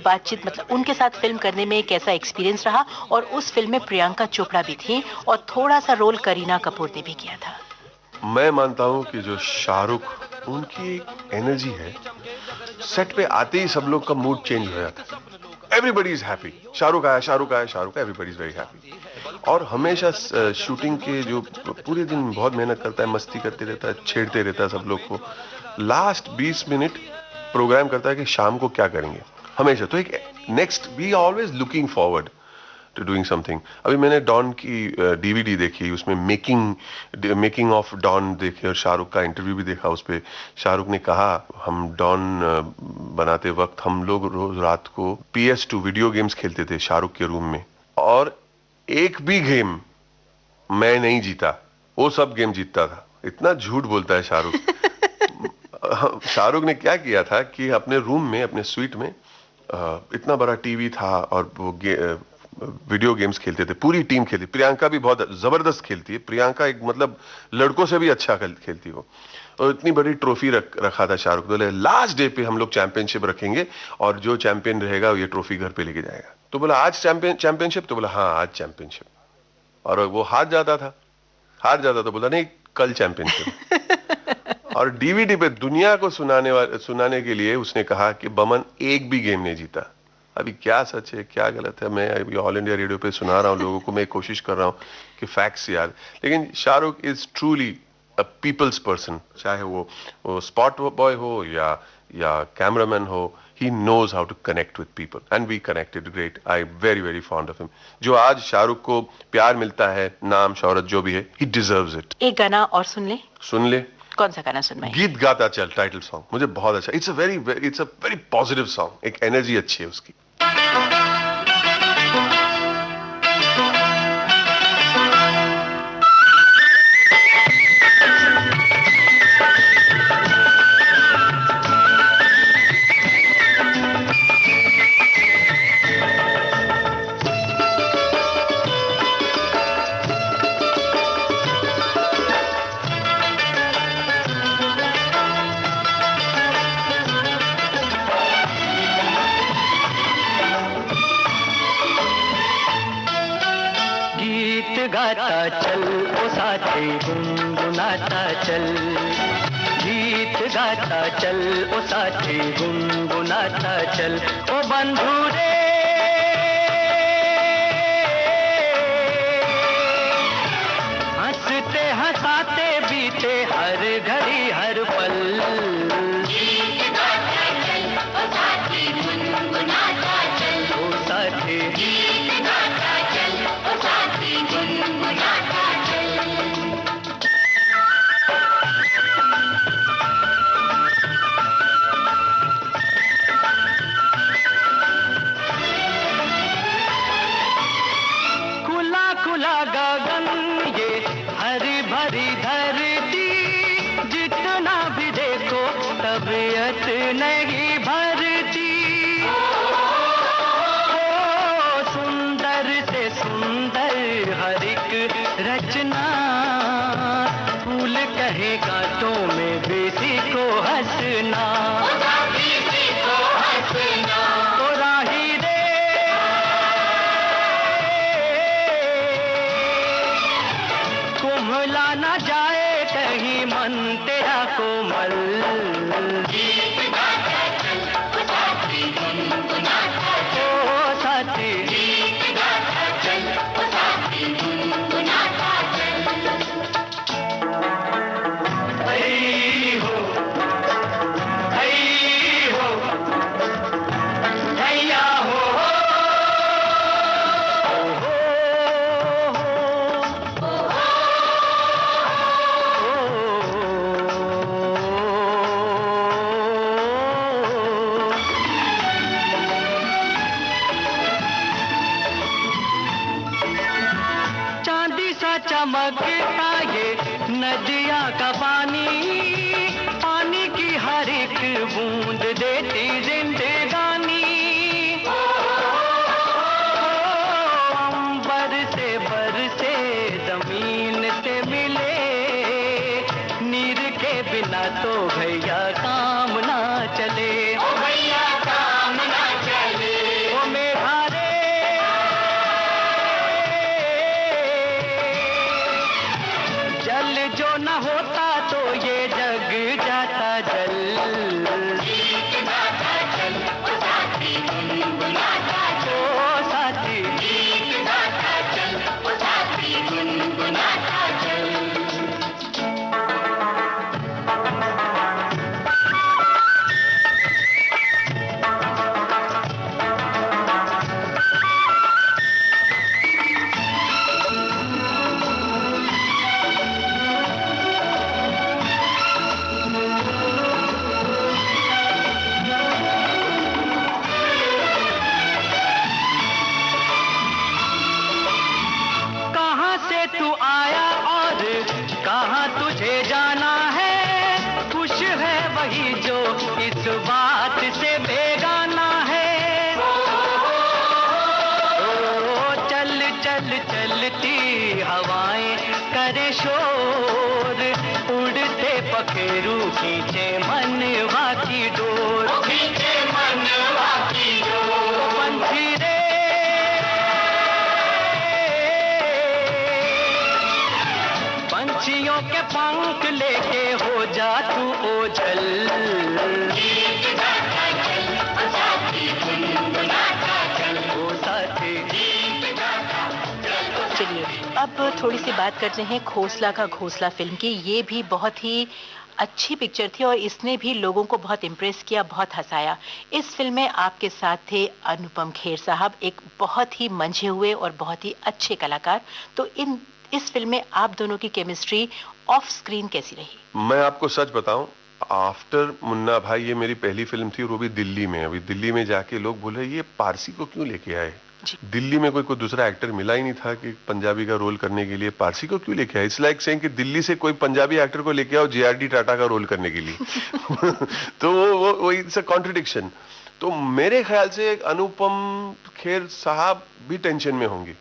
बातचीत, मतलब उनके साथ फिल्म करने में कैसा एक्सपीरियंस रहा? और उस फिल्म में प्रियंका चोपड़ा भी थी और थोड़ा सा रोल करीना कपूर ने भी किया था। मैं मानता हूं कि जो शाहरुख, उनकी एनर्जी है, सेट पे आते ही सब लोग का मूड चेंज हो जाता है। एवरीबडी इज हैप्पी, शाहरुख आया, एवरीबडी इज वेरी हैप्पी। और हमेशा शूटिंग के जो पूरे दिन बहुत मेहनत करता है, मस्ती करते रहता है, छेड़ते रहता है सब लोग को। लास्ट 20 मिनट प्रोग्राम करता है कि शाम को क्या करेंगे, हमेशा। तो एक next, we always looking forward to doing something. अभी मैंने डॉन की डीवीडी देखी, उसमें मेकिंग ऑफ डॉन देखी और शाहरुख का इंटरव्यू भी देखा। उस पर शाहरुख ने कहा, हम डॉन बनाते वक्त हम लोग रोज रात को PS2 वीडियो गेम्स खेलते थे शाहरुख के रूम में, और एक भी गेम मैं नहीं जीता, वो सब गेम जीतता था। इतना झूठ बोलता है शाहरुख। शाहरुख ने क्या किया था कि अपने रूम में, अपने स्वीट में इतना बड़ा टीवी था और वो वीडियो गेम्स खेलते थे, पूरी टीम खेलती। प्रियंका भी बहुत जबरदस्त खेलती है, प्रियंका एक मतलब लड़कों से भी अच्छा खेलती वो। और इतनी बड़ी ट्रॉफी रखा था शाहरुख। बोले लास्ट डे पे हम लोग चैंपियनशिप रखेंगे और जो चैंपियन रहेगा ये ट्रॉफी घर पे लेके जाएगा। तो बोला आज चैंपियनशिप, तो बोला हाँ आज चैंपियनशिप। और वो हार जाता तो बोला नहीं कल चैंपियनशिप। और डीवीडी पे दुनिया को सुनाने के लिए उसने कहा कि बमन एक भी गेम नहीं जीता। अभी क्या सच है क्या गलत है, मैं अभी ऑल इंडिया रेडियो पे सुना रहा हूँ लोगों को, मैं कोशिश कर रहा हूँ कि फैक्ट्स याद। लेकिन Shahrukh is truly a people's person, चाहे वो स्पॉट बॉय हो या कैमरामैन हो, he knows how to connect with people and we connected great. I very very fond of him. जो आज शाहरुख को प्यार मिलता है, नाम शौहरत जो भी है, he deserves it. एक गाना और सुन ले। कौन सा गाना सुनवाएं? गीत गाता चल, टाइटल सॉन्ग मुझे बहुत अच्छा। It's a very positive song, एक एनर्जी अच्छी है उसकी। गाता चल ओ साथी गुनगुनाता चल, गीत गाता चल ओ साथी गुनगुनाता चल। ओ बंधु रे हंसते हंसाते बीते हर घड़ी हर पल। गीत गाता चल ओ साथी गुनगुनाता चल, ओ साथी गीत गाता चल ओ साथी गुनगुनाता चल। खुला खुला गगन ये हरी भरी धरती, जितना भी देखो तबीयत नहीं भरती। सुंदर से सुंदर हर एक रचना, फूल कहे कांटों में बेसी को हंसना। तो राही रे कुम्हला ना जाए कहीं मन तेरा कोमल। गीत गाता चल ओ साथी गुनगुनाता चल, ओ साथी गीत गाता चल ओ साथी गुनगुनाता चल। ना तो भैया काम ना चले, ओ भैया काम ना चले, ओ मेघा रे जल जो न होता तो ये जग जाता जल, गीत गाता चल ओ साथी गुनगुनाता चल, ओ साथी गीत गाता चल ओ साथी गुनगुनाता चल। कहाँ से तू आया और कहाँ तुझे जाना है, खुश है वही जो इस बात से बेगाना है। ओ चल चल चलती हवाएं करे शोर, उड़ते पखेरू खींचे मनवा की डोर, खींचे मनवा की डोर, पंछी रे पंछियों के पंख लेके हो जा तू ओझल, गीत गाता चल ओ साथी गुनगुनाता चल, ओ साथी गीत गाता चल ओ साथी। चलिए अब थोड़ी सी बात करते हैं खोसला का घोंसला फिल्म की। ये भी बहुत ही अच्छी पिक्चर थी और इसने भी लोगों को बहुत इम्प्रेस किया, बहुत हंसाया। इस फिल्म में आपके साथ थे अनुपम खेर साहब, एक बहुत ही मंझे हुए और बहुत ही अच्छे कलाकार। तो इस फिल्म में आप दोनों की केमिस्ट्री ऑफ स्क्रीन कैसी रही? मैं आपको सच बताऊं, आफ्टर मुन्ना भाई ये मेरी पहली फिल्म थी और वो भी दिल्ली में। अभी दिल्ली में जाके लोग बोले ये पारसी को क्यों लेके आए, दिल्ली में कोई दूसरा एक्टर मिला ही नहीं था कि पंजाबी का रोल करने के लिए, पारसी को क्यों लेके आए। इट्स लाइक सेइंग कि दिल्ली से कोई पंजाबी एक्टर को लेके आओ जेआरडी टाटा का रोल करने के लिए। तो वो इट्स अ कॉन्ट्रडिक्शन। तो मेरे ख्याल से अनुपम खेर साहब भी टेंशन में होंगे।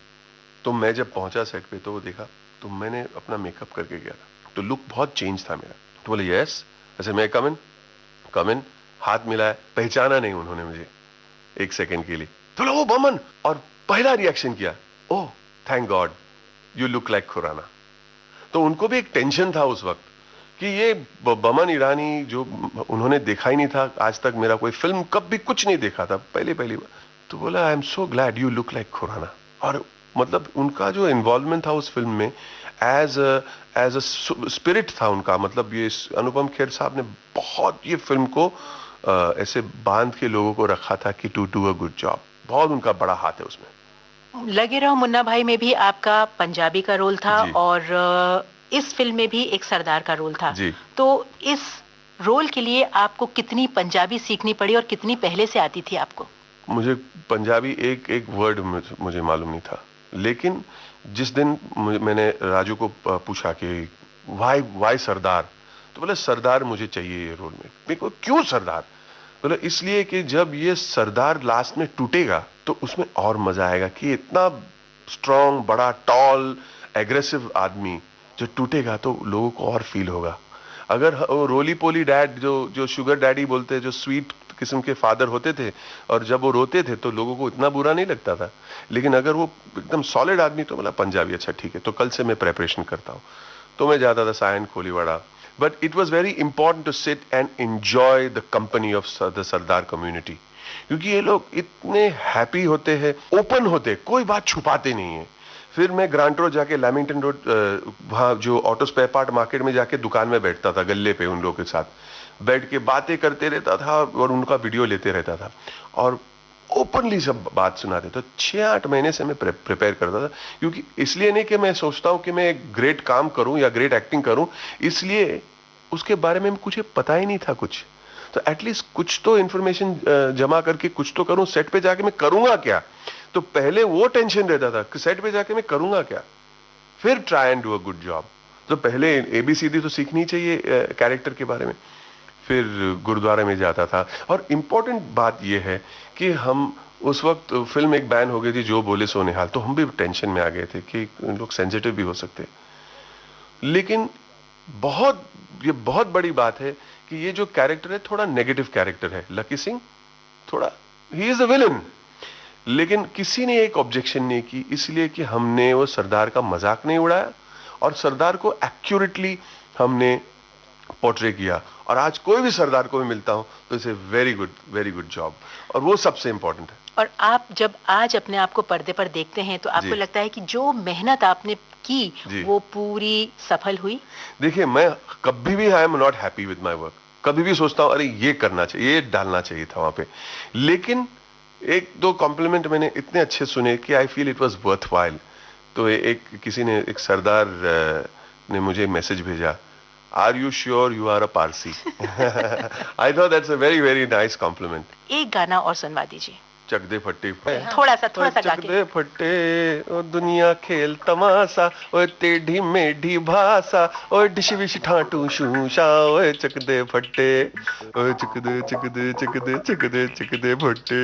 तो मैं जब पहुंचा सेट पे तो वो देखा, तो मैंने अपना मेकअप करके गया था, तो लुक बहुत चेंज था मेरा। तो बोले यस, ऐसे मैं कम इन, हाथ मिलाया, पहचाना नहीं उन्होंने मुझे एक सेकंड के लिए। तो बोला वो बमन, और पहला रिएक्शन किया, oh thank God you look like Khurana. तो उनको भी एक टेंशन था उस वक्त कि ये बमन ईरानी जो उन्होंने देखा ही नहीं था आज तक, मेरा कोई फिल्म कभी कुछ नहीं देखा था, पहली बार। तो बोला I am so glad you look like Khurana. और मतलब उनका जो इन्वॉल्वमेंट था उस फिल्म में एज अ स्पिरिट था उनका। मतलब ये अनुपम खेर साहब ने बहुत ये फिल्म को ऐसे बांध के लोगों को रखा था कि to do a good job. बहुत उनका बड़ा हाथ है उसमें। लगे रहो मुन्ना भाई में भी आपका पंजाबी का रोल था और इस फिल्म में भी एक सरदार का रोल था। तो इस रोल के लिए आपको कितनी पंजाबी सीखनी पड़ी और कितनी पहले से आती थी आपको? मुझे पंजाबी एक एक वर्ड मुझे मालूम नहीं था, लेकिन जिस दिन मैंने राजू को पूछा कि वाई सरदार, तो बोले सरदार मुझे चाहिए ये रोल में। मेरे को क्यों सरदार? बोले इसलिए कि जब ये सरदार लास्ट में टूटेगा तो उसमें और मजा आएगा कि इतना स्ट्रॉन्ग, बड़ा, टॉल, एग्रेसिव आदमी जो टूटेगा तो लोगों को और फील होगा। अगर रोली पोली डैड जो शुगर डैडी बोलते हैं, जो स्वीट किस्म के फादर होते थे और जब वो रोते थे तो लोगों को इतना बुरा नहीं लगता था, लेकिन अगर वो एकदम सॉलिड आदमी तो बोला पंजाबी, अच्छा ठीक है। तो कल से मैं प्रेपरेशन करता हूँ। तो मैं जाता था Sion Koliwada, but it was very important to sit and enjoy the company of the Sardar community, क्योंकि ये लोग इतने हैप्पी होते हैं, ओपन होते, कोई बात छुपाते नहीं है। फिर मैं ग्रांट रोड जाके लैमिंगटन रोड वहाँ जो ऑटो स्पेयर पार्ट मार्केट में जाके दुकान में बैठता था, गल्ले पे उन लोगों के साथ बैठ के बातें करते रहता था और उनका वीडियो लेते रहता था और ओपनली सब बात सुनाते। तो 6-8 महीने से मैं प्रिपेयर करता था, क्योंकि इसलिए नहीं कि मैं सोचता हूँ कि मैं एक ग्रेट काम करूँ या ग्रेट एक्टिंग करूँ, इसलिए उसके बारे में मुझे पता ही नहीं था कुछ। तो एटलीस्ट कुछ तो इन्फॉर्मेशन जमा करके कुछ तो करूँ। सेट पे जाके मैं करूँगा क्या, तो पहले वो टेंशन रहता था कि सेट पे जाके मैं करूँगा क्या, फिर try and do a good job. तो पहले ABCD तो सीखनी चाहिए कैरेक्टर के बारे में। फिर गुरुद्वारे में जाता था। और इम्पोर्टेंट बात यह है कि हम उस वक्त फिल्म एक बैन हो गई थी, जो बोले सो निहाल, तो हम भी टेंशन में आ गए थे कि लोग सेंसिटिव भी हो सकते। लेकिन बहुत ये बहुत बड़ी बात है कि ये जो कैरेक्टर है थोड़ा नेगेटिव कैरेक्टर है, लकी सिंह थोड़ा, ही इज अ विलन, लेकिन किसी ने एक ऑब्जेक्शन नहीं की, इसलिए कि हमने वो सरदार का मजाक नहीं उड़ाया और सरदार को एक्यूरेटली हमने पोर्ट्रे किया। और आज कोई भी सरदार को भी मिलता हूं तो इसे वेरी गुड जॉब, और वो सबसे इंपॉर्टेंट है। और आप जब आज अपने आप को पर्दे पर देखते हैं तो आपको लगता है कि जो मेहनत आपने की वो पूरी सफल हुई? देखिए, मैं कभी भी आई am not happy with my work, कभी भी सोचता हूं अरे ये करना चाहिए, ये डालना चाहिए था वहां पे, लेकिन एक दो कॉम्प्लीमेंट मैंने इतने अच्छे सुने कि I feel it was worthwhile. तो किसी ने, एक सरदार ने मुझे मैसेज भेजा, are you sure you are a Parsi? I thought that's a very nice compliment. एक गाना और सुनवा दीजिए। चक दे फट्टे, थोड़ा सा गा चक दे फट्टे, ओ दुनिया खेल तमाशा, ओ टेढ़ी मेढ़ी भाषा, ओ डिश विश ठाटू शूशा, ओ चक दे फट्टे, ओ चक दे चक दे चक दे चक दे चक दे फट्टे।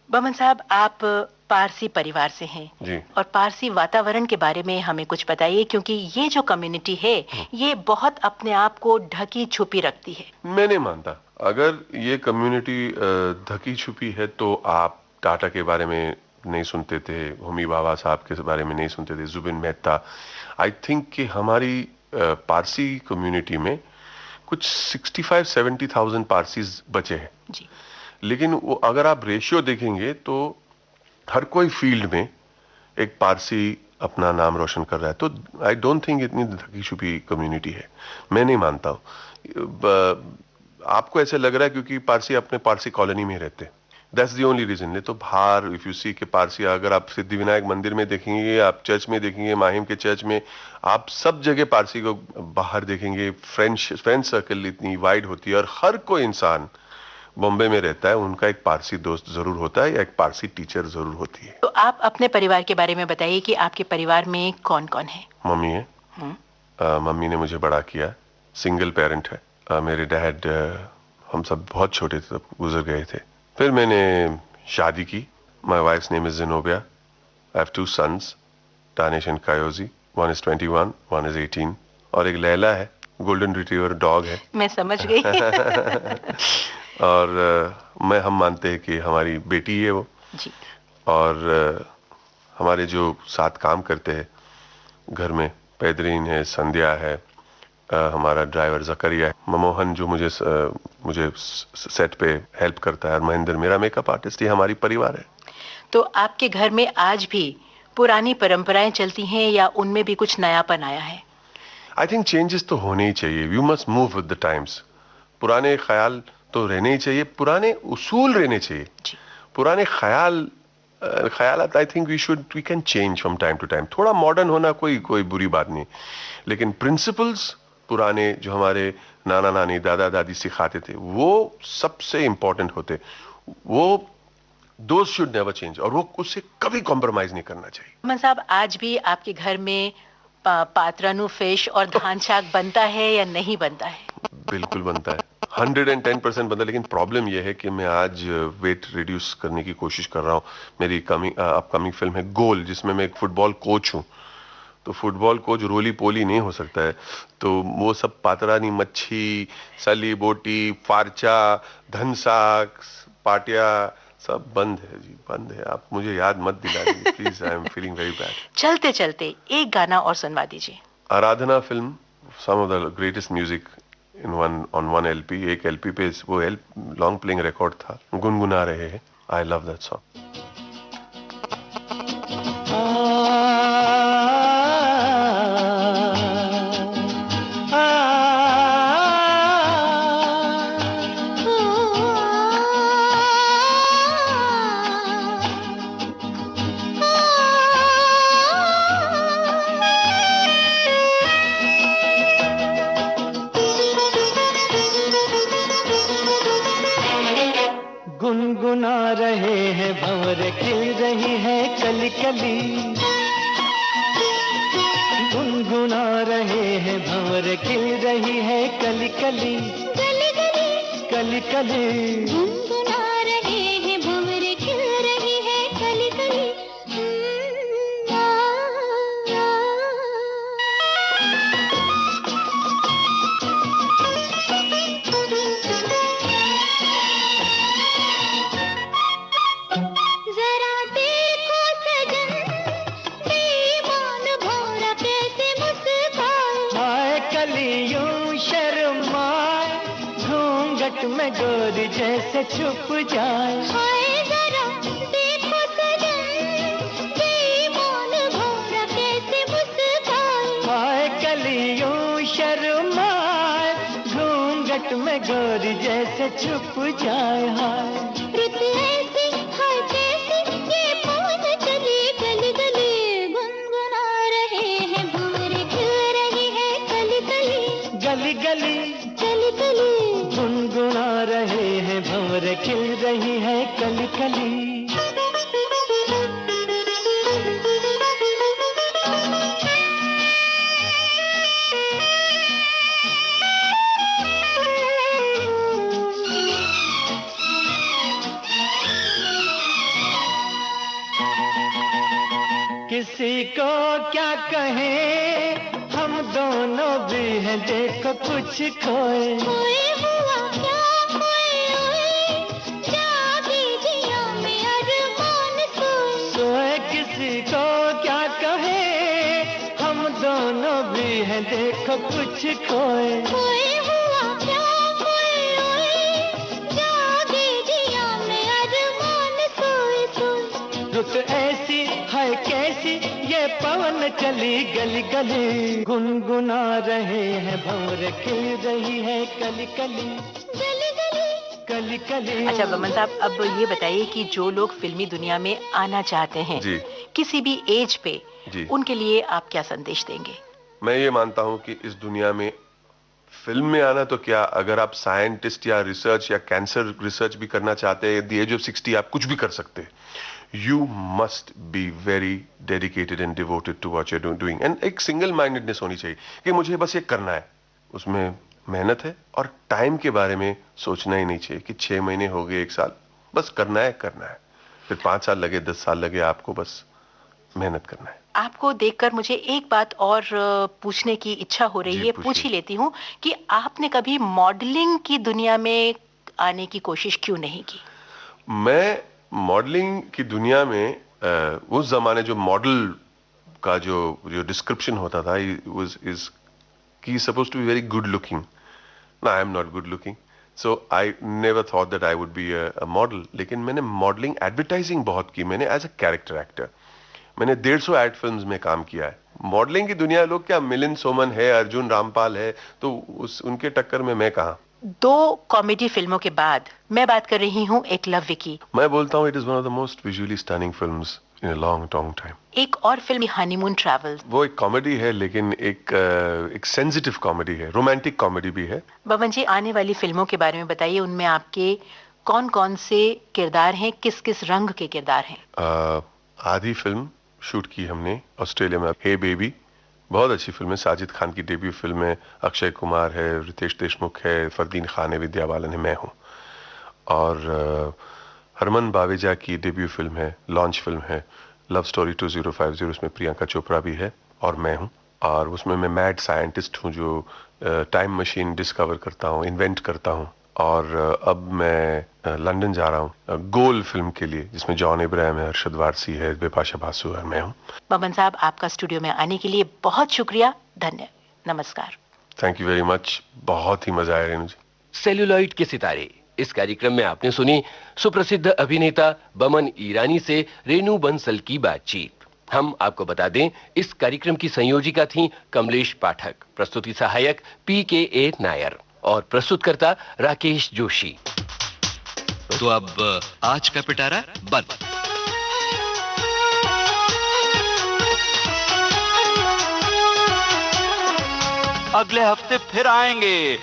बमन साहब, आप पारसी परिवार से हैं जी। और पारसी वातावरण के बारे में हमें कुछ बताइए, क्योंकि ये जो कम्युनिटी है ये बहुत अपने आप को ढकी छुपी रखती है। मैं नहीं मानता, अगर ये कम्युनिटी ढकी छुपी है तो आप टाटा के बारे में नहीं सुनते थे, होमी बाबा साहब के बारे में नहीं सुनते थे, जुबिन मेहता। आई थिंक कि हमारी पारसी कम्युनिटी में कुछ 65-70,000 पारसीज बचे हैं जी। लेकिन वो अगर आप रेशियो देखेंगे तो हर कोई फील्ड में एक पारसी अपना नाम रोशन कर रहा है। तो आई डोंट थिंक इतनी ढकी छुपी कम्युनिटी है, मैं नहीं मानता हूँ। आपको ऐसे लग रहा है क्योंकि पारसी अपने पारसी कॉलोनी में रहते। That's the only reason. नहीं तो बाहर इफ यू सी के पारसी, अगर आप सिद्धिविनायक मंदिर में देखेंगे, आप चर्च में देखेंगे, माहिम के चर्च में, आप सब जगह पारसी को बाहर देखेंगे। फ्रेंड सर्कल इतनी वाइड होती है और हर कोई इंसान बॉम्बे में रहता है, उनका एक पारसी दोस्त जरूर होता है या एक पारसी टीचर जरूर होती है। तो आप अपने परिवार के बारे में बताइए कि आपके परिवार में कौन कौन है? मम्मी है, मम्मी ने मुझे बड़ा किया, सिंगल पेरेंट है। मेरे डैड हम सब बहुत छोटे थे तब गुजर गए थे। फिर मैंने शादी की। My wife's name is Zenobia. I have 2 sons, Danish and Kayoji. One is 21, one is 18। और एक लैला है, गोल्डन रिट्रीवर डॉग है। मैं समझ गई। और हम मानते हैं कि हमारी बेटी है वो जी। और हमारे जो साथ काम करते हैं घर में, पैदरीन है, संध्या है, हमारा ड्राइवर जकरिया है, मोहन जो मुझे सेट पे हेल्प करता है, और महेंद्र मेरा मेकअप आर्टिस्ट, ये हमारी परिवार है। तो आपके घर में आज भी पुरानी परंपराएं चलती हैं या उनमें भी कुछ नयापन आया है? आई थिंक चेंजेस तो होने ही चाहिए। You must move with the times. पुराने ख्याल तो रहने ही चाहिए, पुराने उसूल रहने चाहिए, पुराने ख्यालात I think we can change from time to time. थोड़ा मॉडर्न होना कोई बुरी बात नहीं, लेकिन प्रिंसिपल्स पुराने जो हमारे नाना नानी दादा दादी सिखाते थे वो सबसे इंपॉर्टेंट होते। वो दोज शुड नेवर चेंज, और वो उससे कभी कॉम्प्रोमाइज नहीं करना चाहिए। अमन साहब, आज भी आपके घर में पात्रानु फिश और धान शाक बनता है या नहीं बनता है? बिल्कुल बनता है, 110% बनता है। लेकिन प्रॉब्लम यह है कि मैं आज वेट रिड्यूस करने की कोशिश कर रहा हूँ। मेरी अपकमिंग फिल्म है गोल, जिसमें मैं एक फुटबॉल कोच हूँ। तो फुटबॉल कोच रोली पोली नहीं हो सकता है, तो वो सब पात्रानी मच्छी, सली बोटी, फारचा, धन साग, पाटिया सब बंद है जी, बंद है। आप मुझे याद मत दिला दीजिए please, I am feeling very bad. चलते चलते एक गाना और सुनवा दीजिए। Aradhana film, some of the greatest music on one LP. एक एलपी पे वो लॉन्ग प्लेइंग रिकॉर्ड था, गुनगुना रहे हैं। I love that song. गुनगुना रहे हैं भंवर, खिल रही है कली कली। गुनगुना रहे हैं भंवर, खिल रही है कली कली। कली कली कली कली गुनगुना रहे हैं भंवर, खिल रही है कली कली। जरा देखो सजन, बेईमान भौरा कैसे मुस्काए। हाय कलियों शर्माए, घूंघट में गोरी जैसे छुप जाए। हाय जरा देखो सजन, बेईमान भौरा कैसे मुस्काए। हाय कलियों शर्माए, घूंघट में गोरी जैसे छुप जाए। हाय रुत ऐसी हाय कैसी ये पवन चली गली गली। गुनगुना रहे हैं भंवर, खिल रही है कली कली। गली गली कली कली गुनगुना रहे हैं भंवर, खिल रही है कली कली। किसी को क्या कहें, हम दोनों भी हैं देखो कुछ खोए। खोए हुआ क्या खोए हुए, जागी जिया में अरमान सोए। सोए किसी को क्या कहें, हम दोनों भी हैं देखो कुछ खोए। खोए हुआ क्या खोए हुए, जागी जिया में अरमान सोए सोए। रुत ऐसी है कैसी ये पवन चली गली गली। गुनगुना रहे हैं भंवर, खिल रही है कली कली। गली गली कली कली कली। अच्छा बमन साहब, अब ये बताइए कि जो लोग फिल्मी दुनिया में आना चाहते हैं जी। किसी भी एज पे, जी। उनके लिए आप क्या संदेश देंगे? मैं ये मानता हूं कि इस दुनिया में फिल्म में आना तो क्या, अगर आप साइंटिस्ट या रिसर्च या कैंसर रिसर्च भी करना चाहते हैं, एट द एज ऑफ 60 आप कुछ भी कर सकते हैं। You must be very dedicated and devoted to what you are doing, and एक सिंगल माइंडेडनेस होनी चाहिए कि मुझे बस ये करना है। उसमें मेहनत है, और टाइम के बारे में सोचना ही नहीं चाहिए कि 6 महीने हो गए, 1 साल, बस करना है, करना है। फिर 5 साल लगे, 10 साल लगे, आपको बस मेहनत करना है। आपको देखकर मुझे एक बात और पूछने की इच्छा हो रही जी, है, पूछिए। पूछ ही लेती हूँ कि आपने कभी मॉडलिंग की दुनिया में आने की कोशिश क्यों नहीं की? मैं मॉडलिंग की दुनिया में उस जमाने जो मॉडल का जो डिस्क्रिप्शन होता था, इज कि suppose to be very good looking. ना, I am not good looking, so I never thought that I would be a model. लेकिन मैंने मॉडलिंग एडवर्टाइजिंग बहुत की, मैंने एज अ कैरेक्टर एक्टर मैंने 150 एड फिल्म्स में काम किया है। मॉडलिंग की दुनिया, लोग क्या मिलिंद सोमन है, अर्जुन रामपाल है, तो उनके टक्कर में मैं कहाँ। 2 कॉमेडी फिल्मों के बाद मैं बात कर रही हूँ एकलव्य की। मैं बोलता हूँ it is one of the most visually stunning films in a long time. एक और फिल्म हनीमून ट्रैवल। वो एक कॉमेडी है, लेकिन एक सेंसिटिव कॉमेडी है, रोमांटिक कॉमेडी भी है। बमन जी, आने वाली फिल्मों के बारे में बताइए, उनमें आपके कौन-कौन से किरदार हैं, किस-किस रंग के किरदार हैं? आधी फिल्म शूट की हमने ऑस्ट्रेलिया में, हे बेबी, बहुत अच्छी फिल्म है, साजिद खान की डेब्यू फिल्म है, अक्षय कुमार है, रितेश देशमुख है, फरदीन खान है, विद्या बालन है, मैं हूँ। और हरमन बावेजा की डेब्यू फिल्म है, लॉन्च फिल्म है, लव स्टोरी 2050, उसमें प्रियंका चोपड़ा भी है और मैं हूँ। और उसमें मैं मैड साइंटिस्ट हूँ जो टाइम मशीन डिस्कवर करता हूँ, इन्वेंट करता हूँ। और अब मैं लंदन जा रहा हूँ गोल फिल्म के लिए, जिसमें जॉन इब्राहिम है, अरशद वारसी है, बिपाशा बासु है, मैं हूँ। बमन साहब, आपका स्टूडियो में आने के लिए बहुत शुक्रिया, नमस्कार। थैंक यू वेरी मच, बहुत ही मजा आया रेणु जी। सेल्यूलॉइड के सितारे, इस कार्यक्रम में आपने सुनी सुप्रसिद्ध अभिनेता बमन ईरानी से रेणु बंसल की बातचीत। हम आपको बता दें, इस कार्यक्रम की संयोजिका थी कमलेश पाठक, प्रस्तुति सहायक PKA नायर और प्रस्तुतकर्ता राकेश जोशी। तो अब आज का पिटारा बंद। अगले हफ्ते फिर आएंगे।